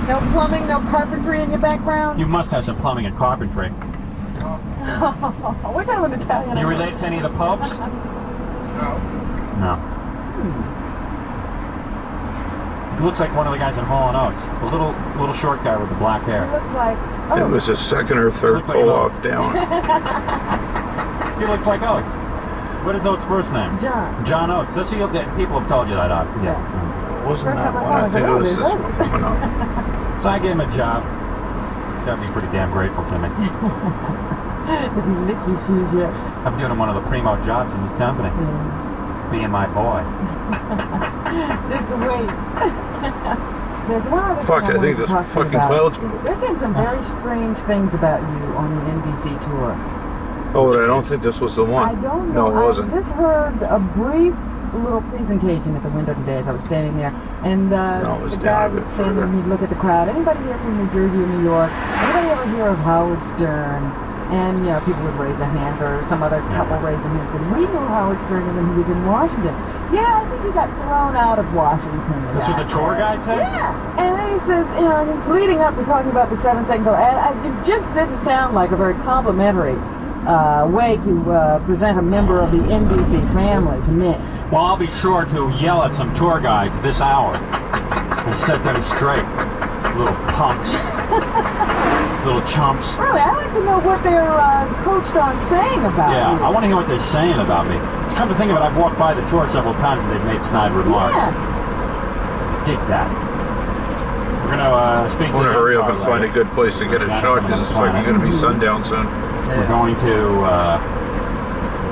S8: No plumbing, no carpentry in your background?
S1: You must have some plumbing and carpentry.
S8: What kind of an Italian?
S1: You related to any of the popes?
S2: No.
S1: No. He looks like one of the guys in Hall & Oates. The little short guy with the black hair.
S8: He looks like...
S5: It was his second or third pull-off down.
S1: He looks like Oates. What is Oates' first name?
S8: John.
S1: John Oates. That's who people have told you that. Yeah.
S5: It wasn't that one. I think it was this one.
S1: So I gave him a job. That'd be pretty damn grateful to me.
S8: Did he lick your shoes yet?
S1: I'm doing him one of the primo jobs in this company. Being my boy.
S8: Just the wait. There's one other
S5: Fuck,
S8: thing
S5: I think this fucking cloud's moving.
S8: They're saying some very strange things about you on the NBC tour.
S5: Oh, I don't think this was the one.
S8: I don't know.
S5: No, it wasn't.
S8: I just heard a brief little presentation at the window today as I was standing there, and the guy would stand there and he'd look at the crowd. Anybody here from New Jersey or New York? Anybody ever hear of Howard Stern? And, you know, people would raise their hands, or some other couple raised their hands, and we knew Howard Stern when he was in Washington. Yeah, I think he got thrown out of Washington.
S1: That's what the tour guide said?
S8: Yeah. And then he says, you know, he's leading up to talking about the 7-second goal, and it just didn't sound like a very complimentary way to present a member of the NBC family to me.
S1: Well, I'll be sure to yell at some tour guides this hour and set them straight. Little punks. Little chumps.
S8: Really, I'd like to know what they're coached on saying about you.
S1: Yeah, I want to hear what they're saying about me. It's come to think of it, I've walked by the tour several times and they've made snide remarks.
S8: Yeah.
S1: Dig that. We're going to speak to
S5: I want to hurry up and find a good place to get a shot because it's fucking going to be sundown soon.
S1: We're going to...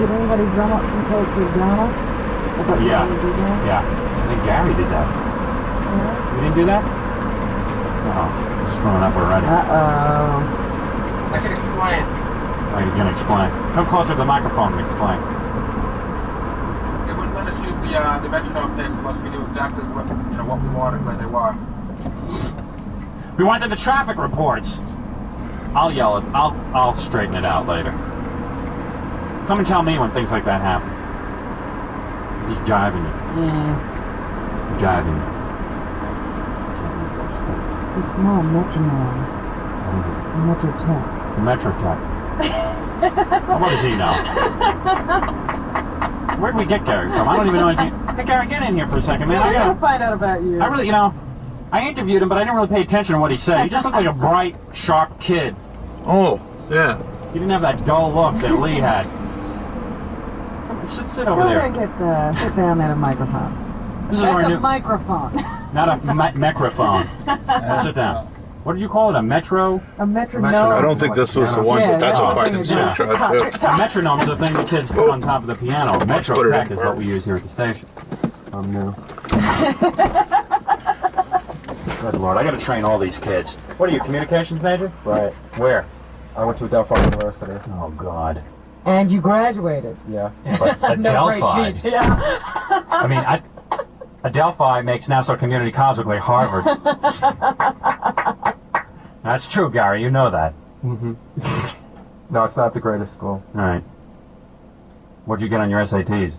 S8: Did anybody drum up some tapes with Ghana?
S1: Yeah. I think Gary did that.
S8: Yeah.
S1: You didn't do that? No. Screwing up already.
S2: I can explain.
S1: Oh, he's going to explain. Come closer to the microphone and explain.
S2: They wouldn't let us use the metronome tapes unless we knew exactly what we wanted, where they were.
S1: We wanted the traffic reports. I'll yell it. I'll straighten it out later. Come and tell me when things like that happen. I'm just jiving you.
S8: Yeah.
S1: I'm jiving you.
S8: It's not a metronome. A Metrotech.
S1: Metrotech. What does he know? Where'd we get Gary from? I don't even know anything. Hey, Gary, get in here for a second, man.
S8: I gotta find out about you.
S1: I really, I interviewed him, but I didn't really pay attention to what he said. He just looked like a bright, sharp kid.
S5: Oh, yeah.
S1: He didn't have that dull look that Lee had. Sit over
S8: Go
S1: there.
S8: ahead and sit down at a microphone.
S1: This is
S8: That's
S1: our
S8: a microphone.
S1: Not a microphone. Sit down. What did you call it? A metro?
S8: A metronome.
S5: I don't think this was the one, but that's a fucking sick shot.
S1: A metronome is the thing the kids put on top of the piano. Metro Tech is what we use here at the station. I'm new. Good Lord, I gotta train all these kids. What are you, communications major?
S17: Right.
S1: Where?
S17: I went to Adelphi University.
S1: Oh, God.
S8: And you graduated.
S17: Yeah.
S1: But Adelphi.
S8: Yeah.
S1: I mean, Adelphi makes Nassau Community College look like Harvard. That's true, Gary. You know that.
S17: Mm-hmm. No, it's not the greatest school.
S1: All right. What'd you get on your SATs?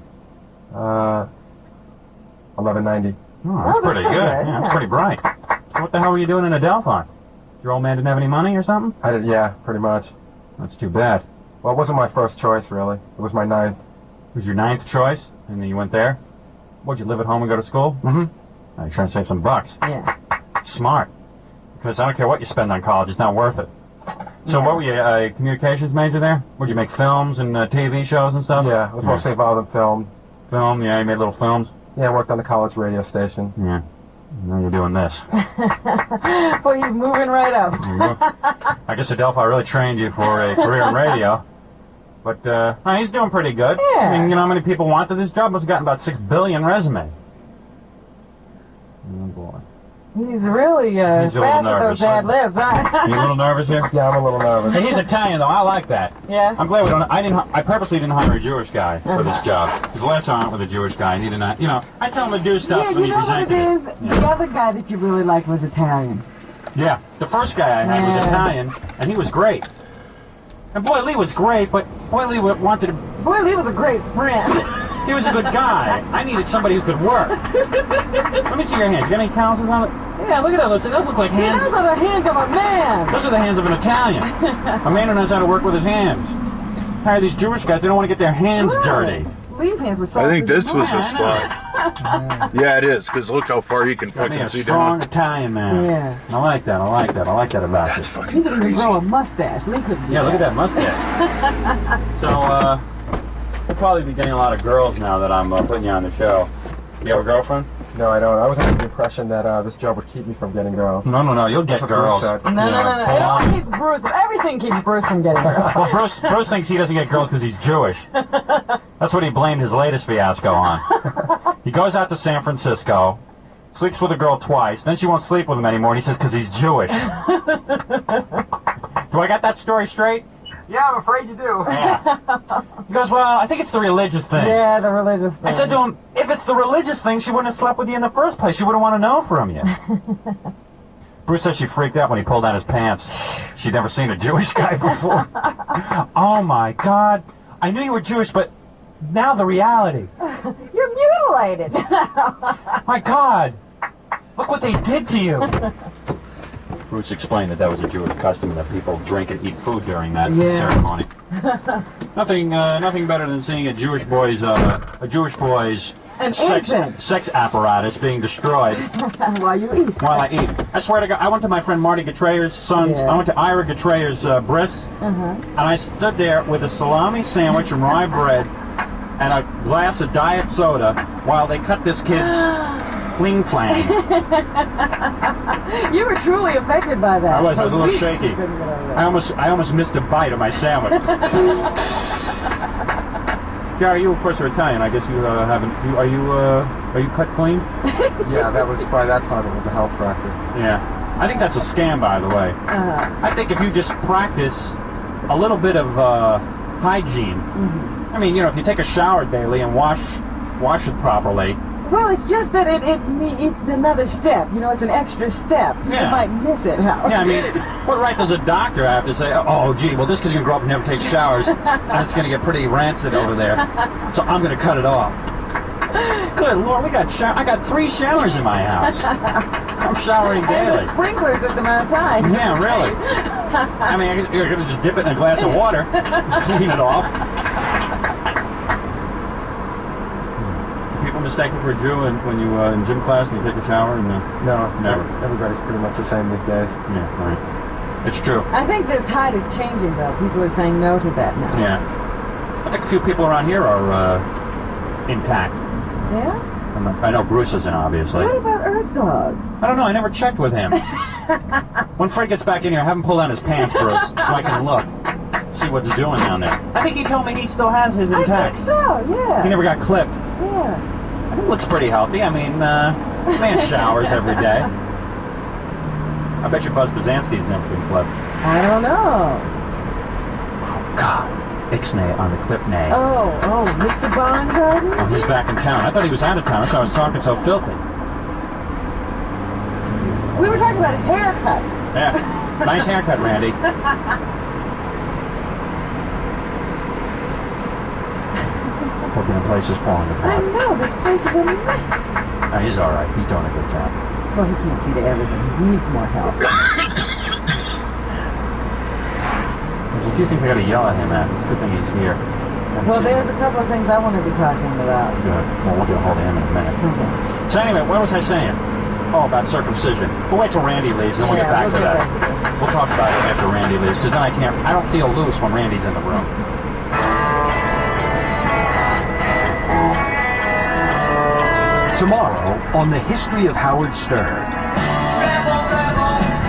S17: 1190.
S1: Oh, that's pretty good. Yeah, that's pretty bright. So what the hell were you doing in Adelphi? Your old man didn't have any money or something?
S17: Yeah, pretty much.
S1: That's too bad.
S17: Well, it wasn't my first choice, really. It was my 9th.
S1: It was your 9th choice, and then you went there? Would you live at home and go to school?
S6: Mm-hmm.
S1: You're trying to save some bucks.
S8: Yeah.
S1: Smart. Because I don't care what you spend on college, it's not worth it. So what were you, a communications major there? Would you make films and TV shows and stuff?
S17: Yeah, it was mostly involved in film.
S1: Film, yeah, you made little films?
S17: Yeah, I worked on the college radio station.
S1: Yeah. Now you're doing this.
S8: Boy, he's moving right up.
S1: I guess Adelphi really trained you for a career in radio. But he's doing pretty good.
S8: Yeah.
S1: I mean, you know how many people wanted this job? Must have gotten about 6 billion resumes. Oh, boy.
S8: He's really
S1: He's a little
S8: fast with
S1: nervous.
S8: those ad libs, huh?
S1: You a little nervous here?
S17: Yeah, I'm a little nervous.
S1: Hey, he's Italian, though. I like that.
S8: Yeah.
S1: I'm glad we don't. I purposely didn't hire a Jewish guy for this job. Because the last time I went with a Jewish guy, I needed not. You know, I tell him to do stuff
S8: Yeah,
S1: when
S8: you
S1: he
S8: know what it
S1: presented
S8: is?
S1: Yeah.
S8: The other guy that you really liked was Italian.
S1: Yeah, the first guy I had was Italian, and he was great. And Boy Lee was great, but Boy Lee wanted to.
S8: Boy, Lee was a great friend.
S1: He was a good guy. I needed somebody who could work. Let me see your hands. You got any calluses on it? Yeah, look at those. Those look like hands.
S8: Those are the hands of a man.
S1: Those are the hands of an Italian. A man who knows how to work with his hands. Hire these Jewish guys. They don't want to get their hands dirty.
S8: Lee's hands were so.
S5: I think this was the spot. Yeah, it is, because look how far you can fucking
S1: A
S5: see
S1: strong
S5: down.
S1: Italian man.
S8: Yeah.
S1: I like that. I like that. I like that about you.
S8: He didn't even grow a mustache. Lee couldn't do
S1: Yeah, look at that mustache. So, we'll probably be getting a lot of girls now that I'm putting you on the show. You have a girlfriend?
S17: No, I don't. I was under the impression that this job would keep me from getting girls.
S1: No, you'll get
S17: That's what
S1: girls.
S17: Bruce said.
S8: No. It all keeps Bruce. Everything keeps Bruce from getting girls.
S1: Well, Bruce thinks he doesn't get girls because he's Jewish. That's what he blamed his latest fiasco on. He goes out to San Francisco, sleeps with a girl twice, then she won't sleep with him anymore, and he says because he's Jewish. Do I got that story straight?
S17: Yeah, I'm afraid you do.
S1: Yeah. He goes, well, I think it's the religious thing.
S8: Yeah, the religious thing.
S1: I said to him, if it's the religious thing, she wouldn't have slept with you in the first place. She wouldn't want to know from you. Bruce says she freaked out when he pulled down his pants. She'd never seen a Jewish guy before. Oh, my God. I knew you were Jewish, but now the reality.
S8: You're mutilated.
S1: My God. Look what they did to you. Bruce explained that was a Jewish custom, that people drink and eat food during that ceremony. Nothing better than seeing a Jewish boy's sex apparatus being destroyed
S8: while you eat.
S1: While I eat. I swear to God, I went to my friend Marty Gatreyer's son's. I went to Ira Gatreyer's bris, and I stood there with a salami sandwich and rye bread and a glass of diet soda while they cut this kid's fling flang.
S8: You were truly affected by that.
S1: I was a little shaky. I almost missed a bite of my sandwich. Gary, you of course are Italian. I guess you haven't. Are you cut clean?
S17: Yeah, that was by that time it was a health practice.
S1: Yeah, I think that's a scam, by the way. I think if you just practice a little bit of hygiene. I mean, you know, if you take a shower daily and wash it properly.
S8: Well, it's just that it's another step. You know, it's an extra step. You might miss it, Hal.
S1: Yeah, I mean, what right does a doctor have to say, oh, gee, well, this kid's going to grow up and never take showers, and it's going to get pretty rancid over there, so I'm going to cut it off. Good Lord, I got 3 showers in my house. I'm showering daily.
S8: And a sprinkler system outside.
S1: Yeah, really. I mean, you're going to just dip it in a glass of water, clean it off. People mistake you for a Jew when you in gym class and you take a shower and
S17: no,
S1: never.
S17: Everybody's pretty much the same these days.
S1: Yeah, right. It's true.
S8: I think the tide is changing, though. People are saying no to that now.
S1: Yeah. I think a few people around here are intact.
S8: Yeah?
S1: I know Bruce isn't, obviously.
S8: What about Earth Dog?
S1: I don't know. I never checked with him. When Fred gets back in here, have him pull down his pants, Bruce, so I can look. See what he's doing down there. I think he told me he still has his intact.
S8: I think so, yeah.
S1: He never got clipped.
S8: Yeah.
S1: He looks pretty healthy. I mean, man showers every day. I bet you Buzz Bazanski's never been clipped.
S8: I don't know.
S1: Oh, God. Ixnay on the clip nay.
S8: Oh, Mr. Baumgarten?
S1: Oh, he's back in town. I thought he was out of town. That's why I was talking so filthy.
S8: We were talking about a haircut.
S1: Yeah. Nice haircut, Randy. Poor damn place is falling apart.
S8: I know, this place is a mess.
S1: No, he's all right. He's doing a good job.
S8: Well, he can't see to everything. He needs more help.
S1: There's a few things I gotta yell at him at. It's a good thing he's here.
S8: Well, there's a couple of things I wanted to talk to him about.
S1: Good. Well, we'll get a hold of him in a minute.
S8: Okay.
S1: So anyway, what was I saying? Oh, about circumcision. We'll wait till Randy leaves, and then we'll get back to that. We'll talk about it after Randy leaves, because then I don't feel loose when Randy's in the room.
S4: Tomorrow on the history of Howard Stern.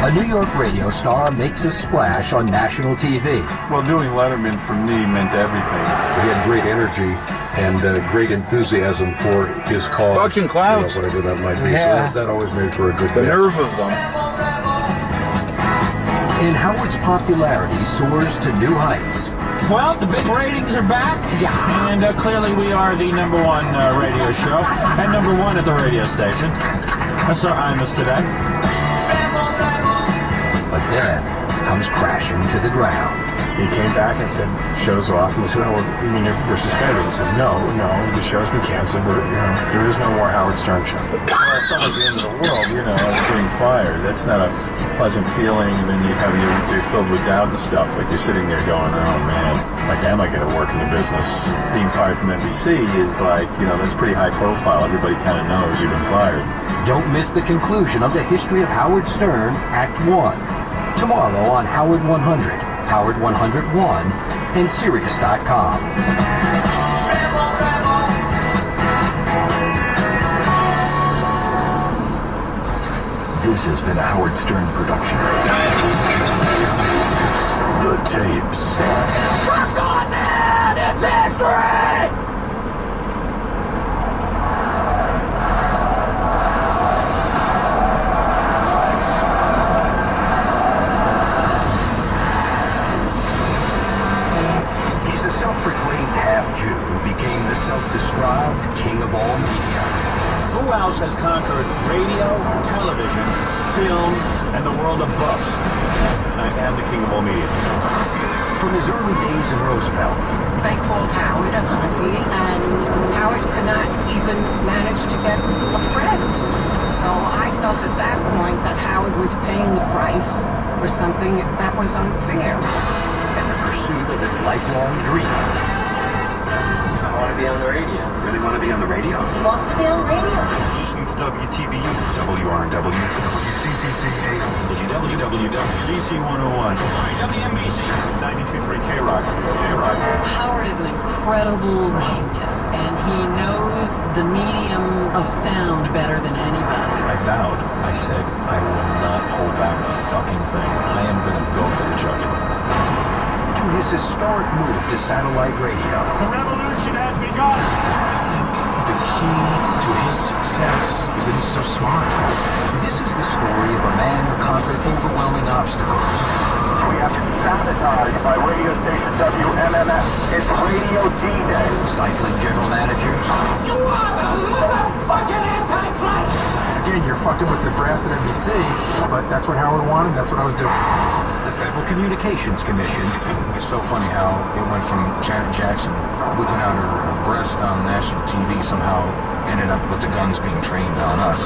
S4: A New York radio star makes a splash on national TV.
S18: Well, doing Letterman for me meant everything.
S19: He had great energy and great enthusiasm for his cause.
S5: Fucking clouds.
S19: You know, whatever that might be.
S5: Yeah.
S19: So that always made for a good
S5: The
S19: thing.
S5: nerve of them.
S4: And Howard's popularity soars to new heights.
S1: Well, the big ratings are back, and clearly we are the #1 radio show, and #1 at the radio station. That's our Imus today.
S4: But then comes crashing to the ground.
S9: He came back and said, show's off. And we said, oh, well, you mean we're suspended? He said, no, the show's been canceled. There is no more Howard Stern show.
S18: Well, it's not like the end of the world, you know, being fired. That's not a pleasant feeling, and then you're filled with doubt and stuff. Like you're sitting there going, oh man, like am I going to work in the business? Being fired from NBC is like, you know, that's pretty high profile. Everybody kind of knows you've been fired.
S4: Don't miss the conclusion of the history of Howard Stern, Act 1. Tomorrow on Howard 100, Howard 101, and Sirius.com.
S16: This has been a Howard Stern production. The tapes.
S15: Truck on, man! It's history!
S4: He's a self-proclaimed half-Jew who became the self-described king of all media.
S1: Who else has conquered radio, television, film, and the world of books? I am the king of all media.
S4: From his early days in Roosevelt.
S20: They called Howard a hunky, and Howard could not even manage to get a friend. So I felt at that point that Howard was paying the price for something that was unfair.
S4: And the pursuit of his lifelong dream.
S14: I want to be on the radio.
S4: Really want to be on the radio?
S12: He wants to be on radio.
S18: Listening to WTBU, WRNW, WWWDC 101, WNBC, 92.3 K-Rock, K-Rock.
S8: Howard is an incredible genius, and he knows the medium of sound better than anybody.
S21: I vowed. I said, I will not hold back a fucking thing. I am going to go for the jugular.
S4: To his historic move to satellite radio.
S18: The revolution has begun!
S16: I think the key to his success is that he's so smart.
S4: This is the story of a man who conquered overwhelming obstacles.
S10: We have been sabotaged by radio station WMMS. It's Radio D-Day.
S4: Stifling general managers.
S15: You are the motherfucking Antichrist!
S9: Again, you're fucking with the brass at NBC, but that's what Howard wanted, that's what I was doing.
S4: The Federal Communications Commission.
S22: It's so funny how it went from Janet Jackson whipping out her breast on national TV somehow ended up with the guns being trained on us.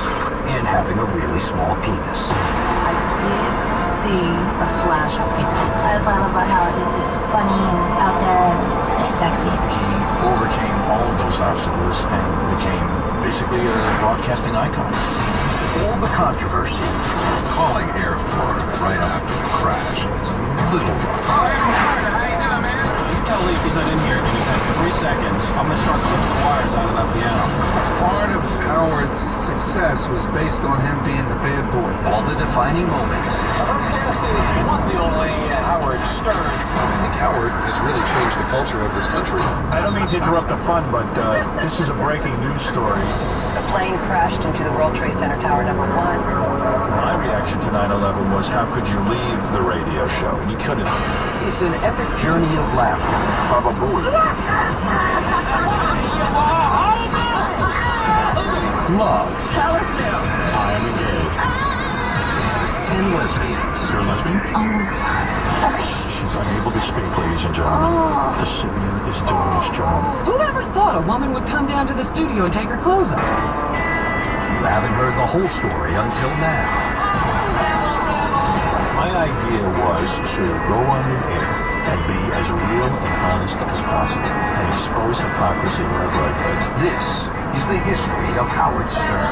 S4: And having a really small penis.
S12: I did see a flash of penis. That's what I love about Howard. He's just funny and out there and he's sexy.
S22: He overcame all of those obstacles and became basically a broadcasting icon.
S4: All the controversy.
S22: Calling Air Florida right after the crash. It's a little rough.
S1: How you doing, man? You tell Leaf he's not in here in 3 seconds. I'm going to start pulling the wires out of that piano.
S23: Part of Howard's success was based on him being the bad boy.
S4: All the defining moments.
S22: Our first guest is one the only Howard Stern. I think Howard has really changed the culture of this country.
S18: I don't mean to interrupt the fun, but this is a breaking news story.
S20: The plane crashed into the World Trade Center Tower #1.
S1: My reaction to 9/11 was, how could you leave the radio show? You couldn't.
S4: It's an epic journey of laughter.
S22: Probably.
S4: Love.
S20: Tell us now.
S1: I am engaged.
S4: And lesbians.
S18: You're a lesbian? She's unable to speak, ladies and gentlemen. The Syrian is doing his job.
S8: Whoever thought a woman would come down to the studio and take her clothes off?
S4: You haven't heard the whole story until now.
S21: My idea was to go on the air and be as real and honest as possible. And
S4: expose hypocrisy wherever I could. This is the history of Howard Stern.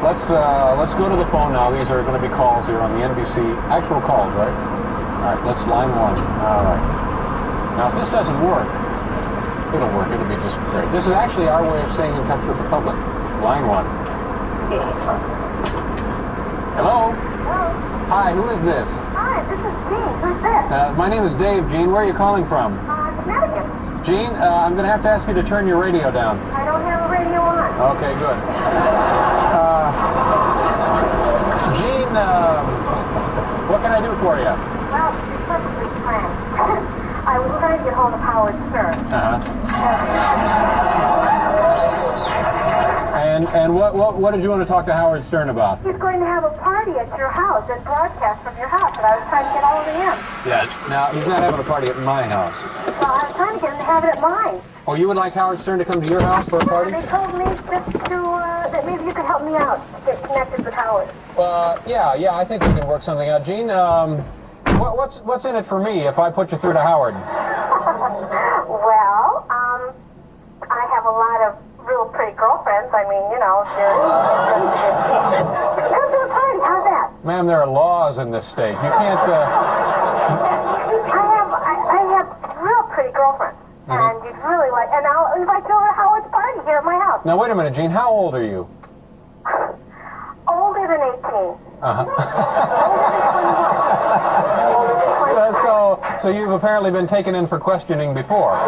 S3: Let's go to the phone now. These are going to be calls here on the NBC. Actual calls, right? All right, let's line one. All right. Now, if this doesn't work, it'll work. It'll be just great. This is actually our way of staying in touch with the public. Line one. Hello?
S7: Hello?
S3: Hi, who is this?
S7: Hi, this is Jean. Who's this?
S3: My name is Dave, Gene. Where are you calling from?
S7: Connecticut.
S3: Gene, I'm going to have to ask you to turn your radio down.
S7: I don't have a radio on.
S3: Okay, good. Gene, what can I do for you?
S7: Well, to be perfectly frank, I was trying to get hold of Howard Stern.
S3: And what did you want to talk to Howard Stern about?
S7: He's going to have a party at your house, and broadcast from your house, and I was trying to get hold of him.
S3: Yes. Now, he's not having a party at my house.
S7: Well, I was trying to get him to have it at mine.
S3: Oh, you would like Howard Stern to come to your house for a party?
S7: They told me just to, that maybe you could help me out, get connected with Howard.
S3: Yeah, I think we can work something out. Gene, what's in it for me if I put you through to Howard?
S7: Well, I have a lot of real pretty girlfriends. I mean, you know, come to a party. How's that?
S3: Ma'am, there are laws in this state. You can't,
S7: I have real pretty girlfriends. And you'd really like, and I'll invite you over to Howard's party here at my house.
S3: Now, wait a minute, Gene. How old are you?
S7: Older than 18.
S3: So you've apparently been taken in for questioning before.